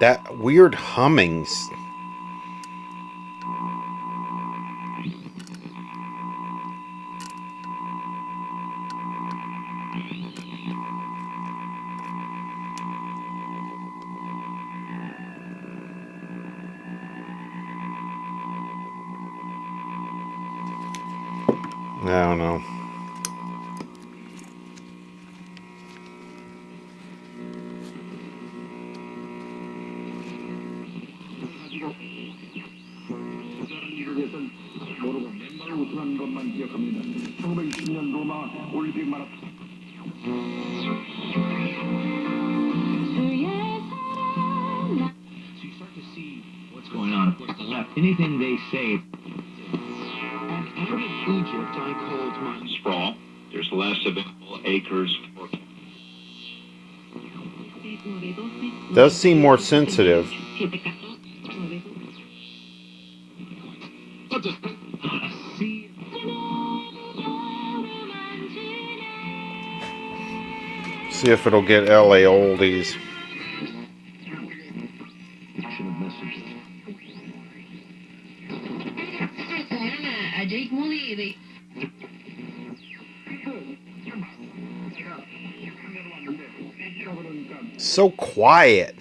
That weird hummings. I don't know. So you start to see what's going on. Of course, the left, anything they say. And out of Egypt, I called my sprawl. There's less available acres for. Does seem more sensitive. See if it'll get LA oldies. So quiet.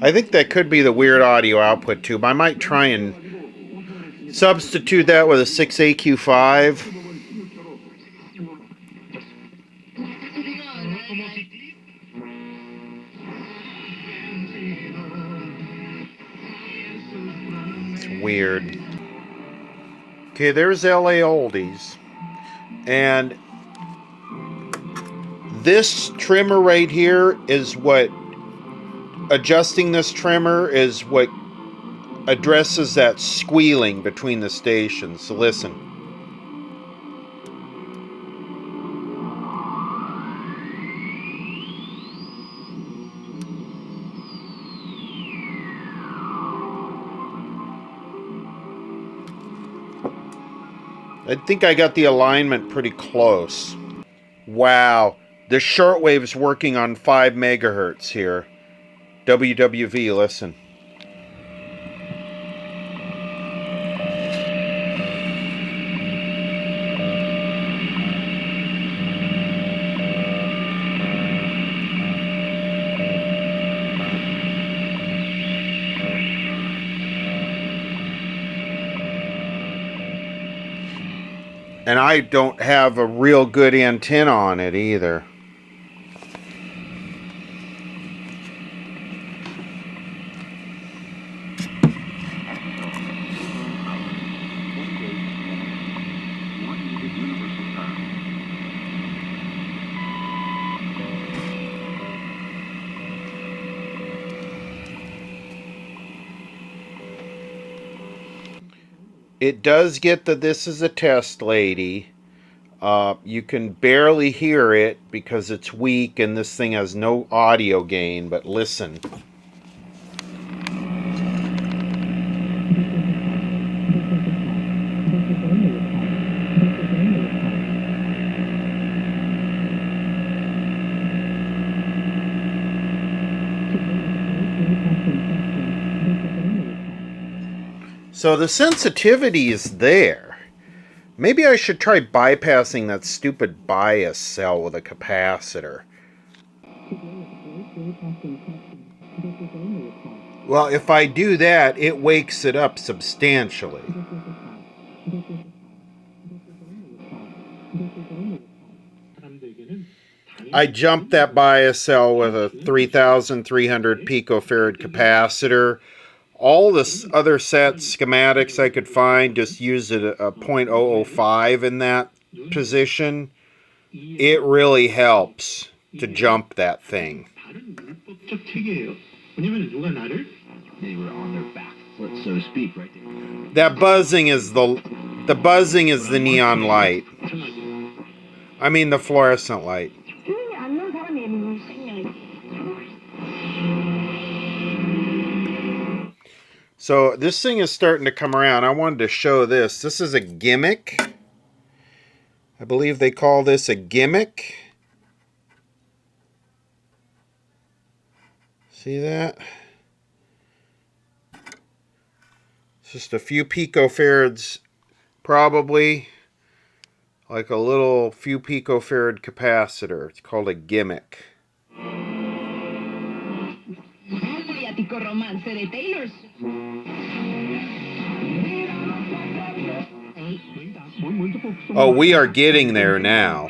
I think that could be the weird audio output tube. I might try and substitute that with a 6AQ5. It's weird. Okay, there's LA Oldies. And this trimmer right here is what, adjusting this trimmer is what addresses that squealing between the stations. So listen. I think I got the alignment pretty close. Wow. The shortwave's working on 5 megahertz here. WWV, listen. And I don't have a real good antenna on it either. It does get that this is a test lady. You can barely hear it because it's weak and this thing has no audio gain, but listen. So the sensitivity is there. Maybe I should try bypassing that stupid bias cell with a capacitor. Well, if I do that, it wakes it up substantially. I jumped that bias cell with a 3,300 picofarad capacitor. All this other set schematics I could find just used a 0.005 in that position. It really helps to jump that thing. They were on their back foot, so to speak, right there. That buzzing is the buzzing is the neon light. I mean the fluorescent light. So this thing is starting to come around. I wanted to show this. This is a gimmick. I believe they call this a gimmick. See that? It's just a few picofarads, probably. Like a little few picofarad capacitor. It's called a gimmick. Oh, we are getting there now.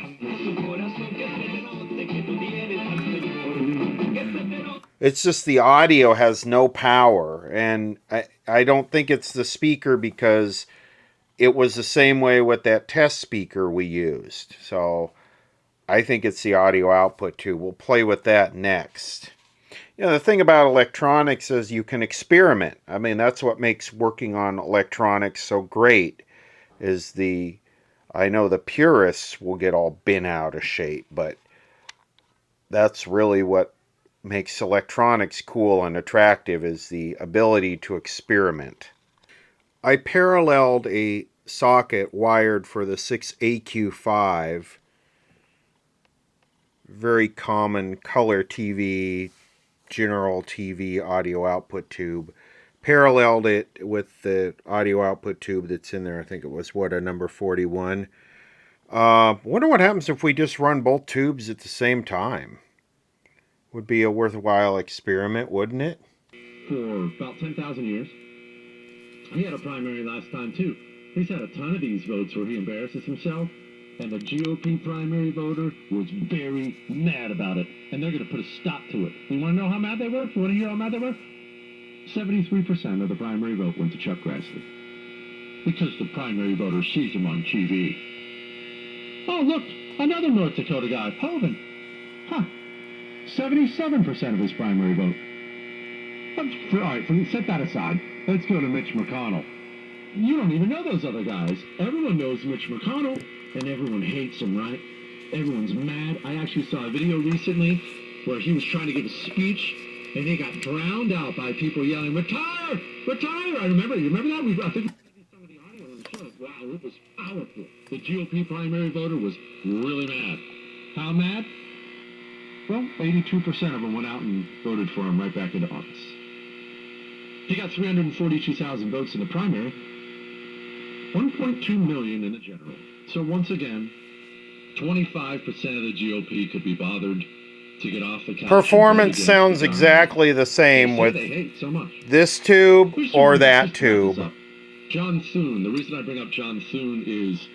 It's just the audio has no power, and I don't think it's the speaker because it was the same way with that test speaker we used. So I think it's the audio output too. We'll play with that next. You know, the thing about electronics is you can experiment. I mean, that's what makes working on electronics so great, is I know the purists will get all bent out of shape, but that's really what makes electronics cool and attractive, is the ability to experiment. I paralleled a socket wired for the 6AQ5, very common color TV, general TV audio output tube. Paralleled it with the audio output tube that's in there. I think it was, a number 41. Wonder what happens if we just run both tubes at the same time. Would be a worthwhile experiment, wouldn't it? For about 10,000 years. He had a primary last time, too. He's had a ton of these votes where he embarrasses himself, and the GOP primary voter was very mad about it, and they're going to put a stop to it. You want to know how mad they were? You want to hear how mad they were? 73% of the primary vote went to Chuck Grassley. Because the primary voter sees him on TV. Oh, look, another North Dakota guy, Hovind. Huh. 77% of his primary vote. All right, set that aside. Let's go to Mitch McConnell. You don't even know those other guys. Everyone knows Mitch McConnell, and everyone hates him, right? Everyone's mad. I actually saw a video recently where he was trying to give a speech, and he got drowned out by people yelling, "Retire! Retire!" You remember that? I think some of the audio on the show. Wow, it was powerful. The GOP primary voter was really mad. How mad? Well, 82% of them went out and voted for him right back into office. He got 342,000 votes in the primary, 1.2 million in the general. So once again, 25% of the GOP could be bothered to get off the couch. Performance sounds exactly the same with this tube or that tube. John Thune. The reason I bring up John Thune is...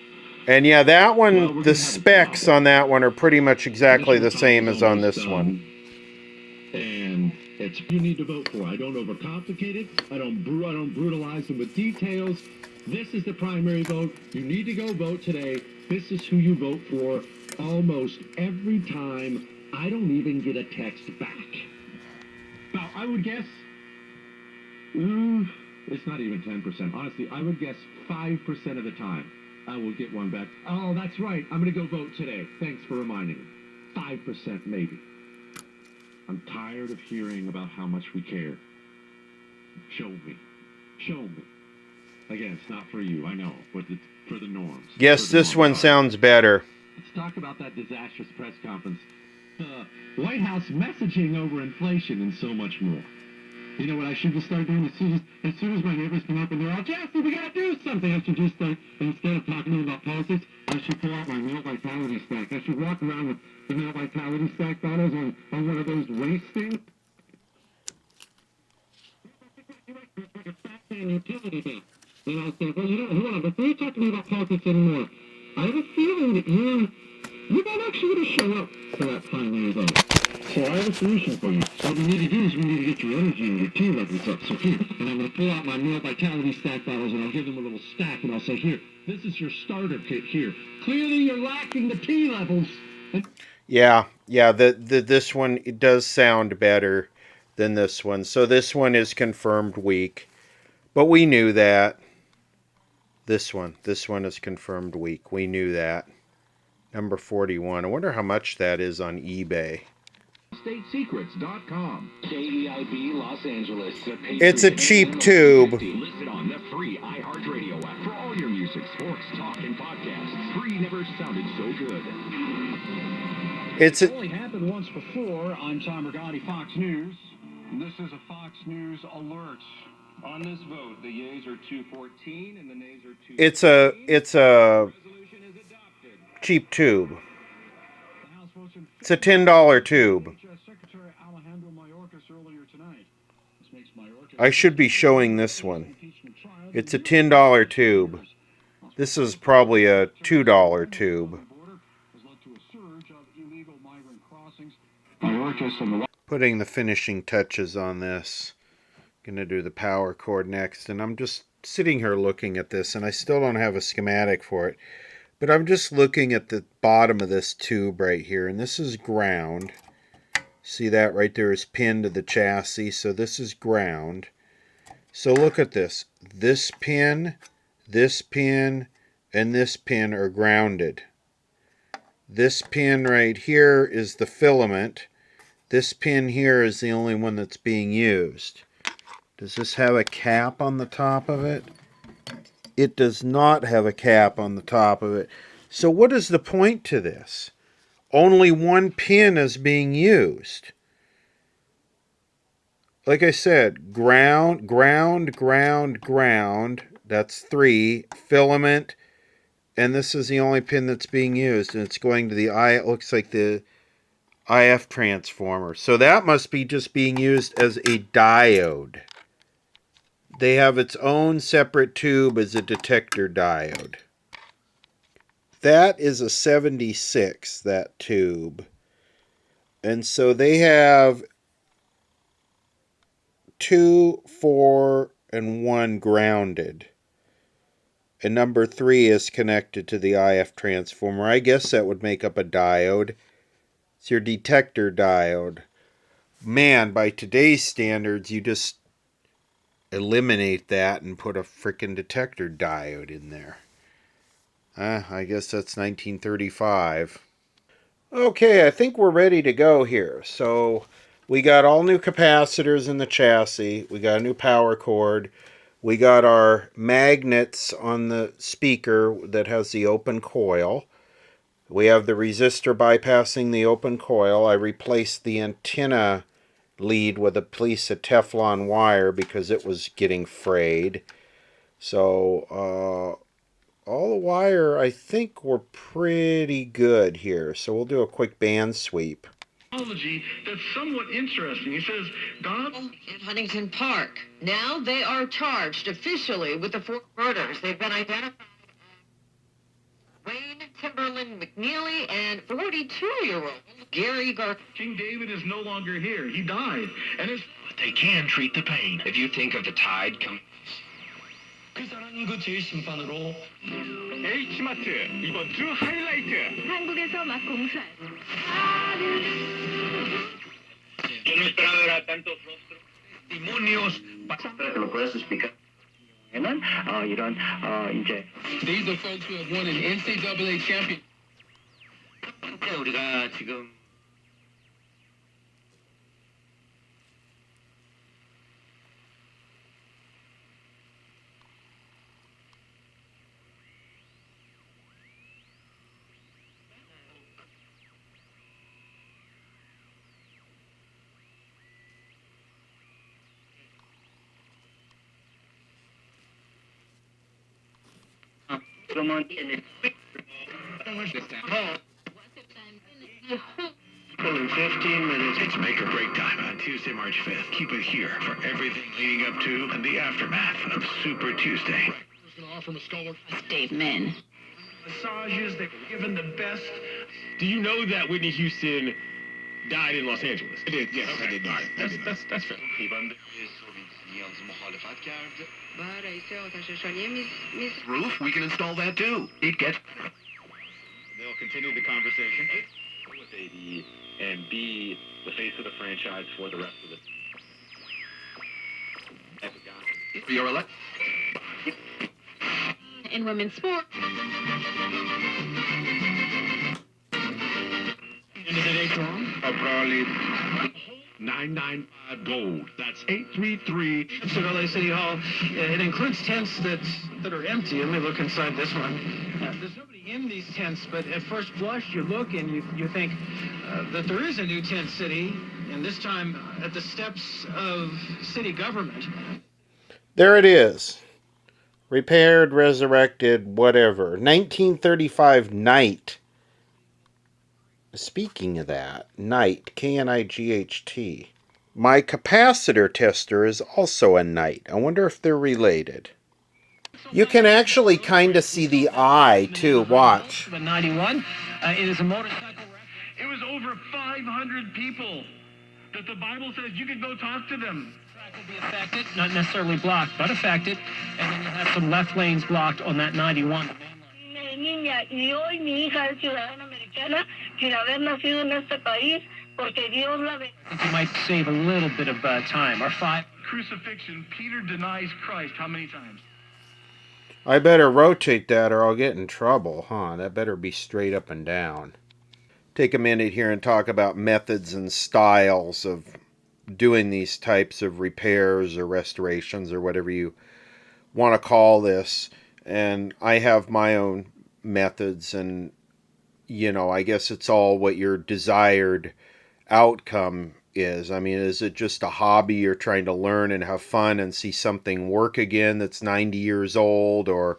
And yeah, that one, the specs on that one are pretty much exactly the same as on this one. And it's you need to vote for. I don't overcomplicate it. I don't brutalize them with details. This is the primary vote. You need to go vote today. This is who you vote for almost every time. I don't even get a text back. Now, I would guess It's not even 10%. Honestly, I would guess 5% of the time I will get one back. Oh, that's right. I'm going to go vote today. Thanks for reminding me. 5% maybe. I'm tired of hearing about how much we care. Show me. Show me. Again, it's not for you, I know, but it's for the norms. Yes, this one sounds better. Let's talk about that disastrous press conference. The White House messaging over inflation and so much more. You know what I should just start doing as soon as my neighbors come up and they're all, Jesse, we gotta do something. I should just start, instead of talking to them about politics, I should pull out my male vitality stack. I should walk around with the male vitality stack bottles on one of those race things. And I think, well, hold on, before you talk to me about politics anymore, I have a feeling that you're not actually going to show up for that primary vote. So I have a solution for you. What we need to do is we need to get your energy and your T levels up. So here, and I'm going to pull out my male vitality stack bottles and I'll give them a little stack and I'll say, here, this is your starter kit here. Clearly you're lacking the T levels. Yeah, this one, it does sound better than this one. So this one is confirmed weak. But we knew that. This one is confirmed weak. We knew that. Number 41. I wonder how much that is on eBay. StateSecrets.com. KEIB Los Angeles. It's a cheap tube. Listed on the free iHeartRadio app for all your music, sports, talk, and podcasts. Free never sounded so good. It's only happened once before. I'm Tom Rigotti, Fox News. This is a Fox News alert. On this vote, the yeas are 214 and the nays are 2. It's a cheap tube. It's a $10 tube. I should be showing this one. It's a $10 tube. This is probably a $2 tube. Putting the finishing touches on this. Gonna do the power cord next, and I'm just sitting here looking at this, and I still don't have a schematic for it, but I'm just looking at the bottom of this tube right here, and this is ground. See that right there is pinned to the chassis, so this is ground. So look at this. This pin, and this pin are grounded. This pin right here is the filament. This pin here is the only one that's being used. Does this have a cap on the top of it? It does not have a cap on the top of it. So what is the point to this? Only one pin is being used. Like I said, ground. That's 3. Filament. And this is the only pin that's being used. And it's going to the it looks like the IF transformer. So that must be just being used as a diode. They have its own separate tube as a detector diode. That is a 76, that tube. And so they have 2, 4, and 1 grounded. And number 3 is connected to the IF transformer. I guess that would make up a diode. It's your detector diode. Man, by today's standards, you just eliminate that and put a frickin' detector diode in there. I guess that's 1935. Okay, I think we're ready to go here. So we got all new capacitors in the chassis. We got a new power cord. We got our magnets on the speaker that has the open coil. We have the resistor bypassing the open coil. I replaced the antenna lead with a piece of Teflon wire because it was getting frayed. So all the wire, I think, we're pretty good here. So we'll do a quick band sweep. That's somewhat interesting. He says, Don in Huntington Park. Now they are charged officially with the 4 murders. They've been identified as Wayne Timberland McNeely and 42-year-old Gary Garth. King David is no longer here. He died. And but they can treat the pain. If you think of the tide coming. H마트 이번 주 하이라이트. 한국에서 막 공사. Yo no esperaba ver a tantos rostros. Demonios. Espero que lo puedas explicar. These are folks who have won an NCAA champion. 우리가 지금 In 15 minutes. It's make or break time on Tuesday, March 5th. Keep it here for everything leading up to and the aftermath of Super Tuesday. From a scholar. Dave Men. Massages, they were given the best. Do you know that Whitney Houston died in Los Angeles? I did, yes. Okay. I did not. That's fair. Roof, we can install that too. It gets... They'll continue the conversation with AD and be the face of the franchise for the rest of the. Your elect... In women's sport. End of the day, probably 995 gold. That's 833. It's at LA City Hall. It includes tents that are empty. Let me look inside this one. There's nobody in these tents, but at first blush you look and you think that there is a new tent city, and this time at the steps of city government. There it is. Repaired, resurrected, whatever. 1935 Knight. Speaking of that, Knight, K-N-I-G-H-T. My capacitor tester is also a Knight. I wonder if they're related. You can actually kind of see the eye, too. Watch. The 91. It is a motorcycle wreck. It was over 500 people that the Bible says you could go talk to them. Track will be affected, not necessarily blocked, but affected. And then you have some left lanes blocked on that 91. Niña, y hoy mi hija es ciudadana americana sin haber nacido en este país, porque Dios la bendiga. I think you might save a little bit of time. Or 5. Crucifixion, Peter denies Christ how many times? I better rotate that or I'll get in trouble, huh? That better be straight up and down. Take a minute here and talk about methods and styles of doing these types of repairs or restorations or whatever you want to call this. And I have my own methods, and I guess it's all what your desired outcome is. I mean, is it just a hobby you're trying to learn and have fun and see something work again that's 90 years old, or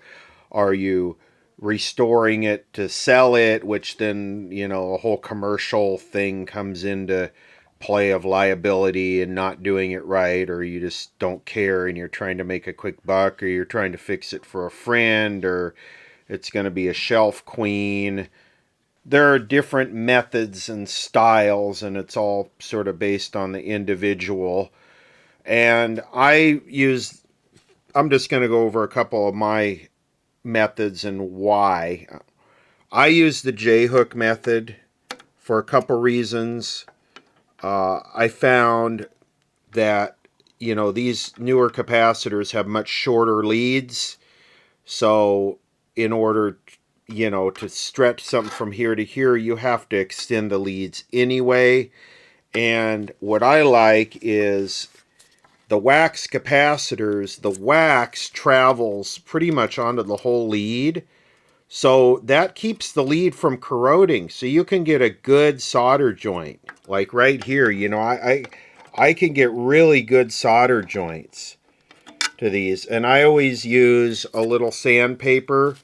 are you restoring it to sell it, which then a whole commercial thing comes into play of liability and not doing it right, or you just don't care and you're trying to make a quick buck, or you're trying to fix it for a friend, or it's going to be a shelf queen. There are different methods and styles, and it's all sort of based on the individual. And I'm just going to go over a couple of my methods and why. I use the J-hook method for a couple reasons. I found that, these newer capacitors have much shorter leads. So in order, to stretch something from here to here, you have to extend the leads anyway. And what I like is the wax capacitors. The wax travels pretty much onto the whole lead. So that keeps the lead from corroding. So you can get a good solder joint. Like right here, I can get really good solder joints to these. And I always use a little sandpaper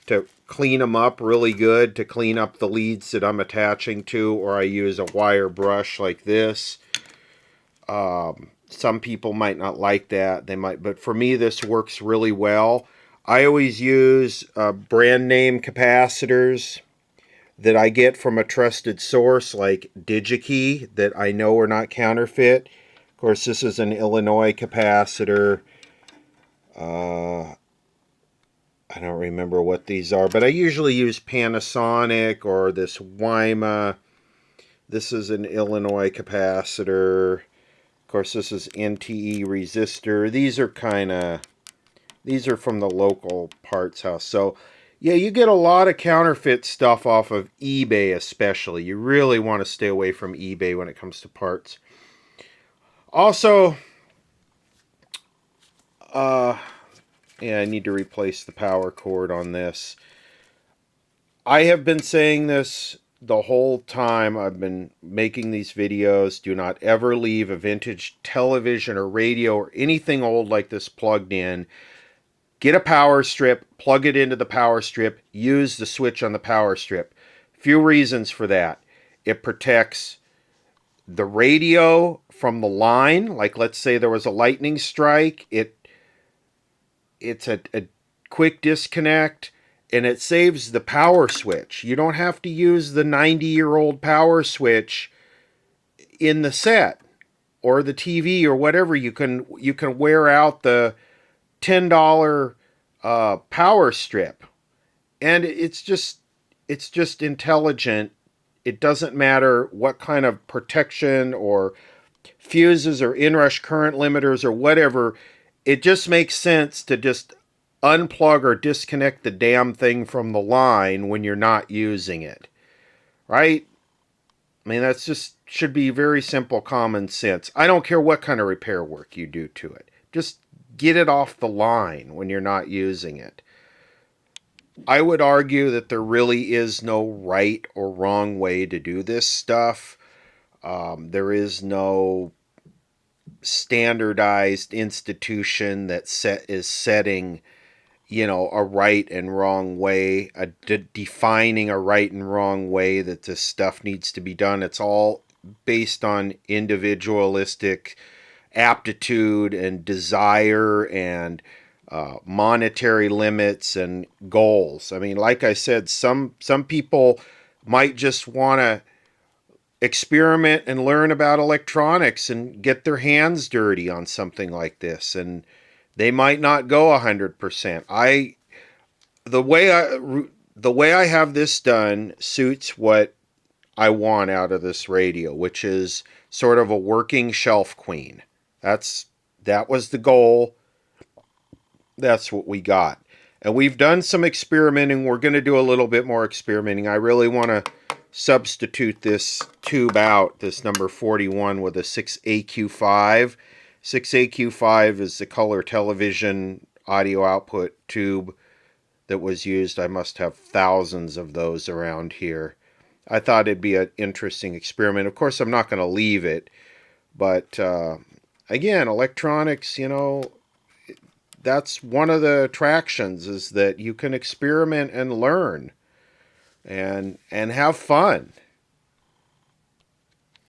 to clean them up really good, to clean up the leads that I'm attaching to, or I use a wire brush like this. Some people might not like that. But for me, this works really well. I always use brand name capacitors that I get from a trusted source like DigiKey that I know are not counterfeit. Of course, this is an Illinois capacitor. I don't remember what these are, but I usually use Panasonic or this Wyma. This is an Illinois capacitor. Of course, this is NTE resistor. These are kind of These are from the local parts house. So, yeah, you get a lot of counterfeit stuff off of eBay especially. You really want to stay away from eBay when it comes to parts. Also, yeah, I need to replace the power cord on this. I have been saying this the whole time I've been making these videos. Do not ever leave a vintage television or radio or anything old like this plugged in. Get a power strip, plug it into the power strip, use the switch on the power strip. Few reasons for that. It protects the radio from the line. Like, let's say there was a lightning strike. It's a quick disconnect, and it saves the power switch. You don't have to use the 90-year-old power switch in the set or the TV or whatever. You can wear out the $10 power strip, and it's just intelligent. It doesn't matter what kind of protection or fuses or inrush current limiters or whatever. It just makes sense to just unplug or disconnect the damn thing from the line when you're not using it, right? I mean, that's just should be very simple common sense. I don't care what kind of repair work you do to it. Just get it off the line when you're not using it. I would argue that there really is no right or wrong way to do this stuff. There is no standardized institution that is setting, a right and wrong way, defining a right and wrong way that this stuff needs to be done. It's all based on individualistic aptitude and desire and monetary limits and goals. I mean, like I said, some people might just want to experiment and learn about electronics and get their hands dirty on something like this, and they might not go 100%. The way I have this done suits what I want out of this radio, which is sort of a working shelf queen. That was the goal. That's what we got. And we've done some experimenting. We're going to do a little bit more experimenting. I really want to substitute this tube out, this number 41, with a 6AQ5. 6AQ5 is the color television audio output tube that was used. I must have thousands of those around here. I thought it'd be an interesting experiment. Of course, I'm not going to leave it, but again, electronics, that's one of the attractions, is that you can experiment and learn and have fun.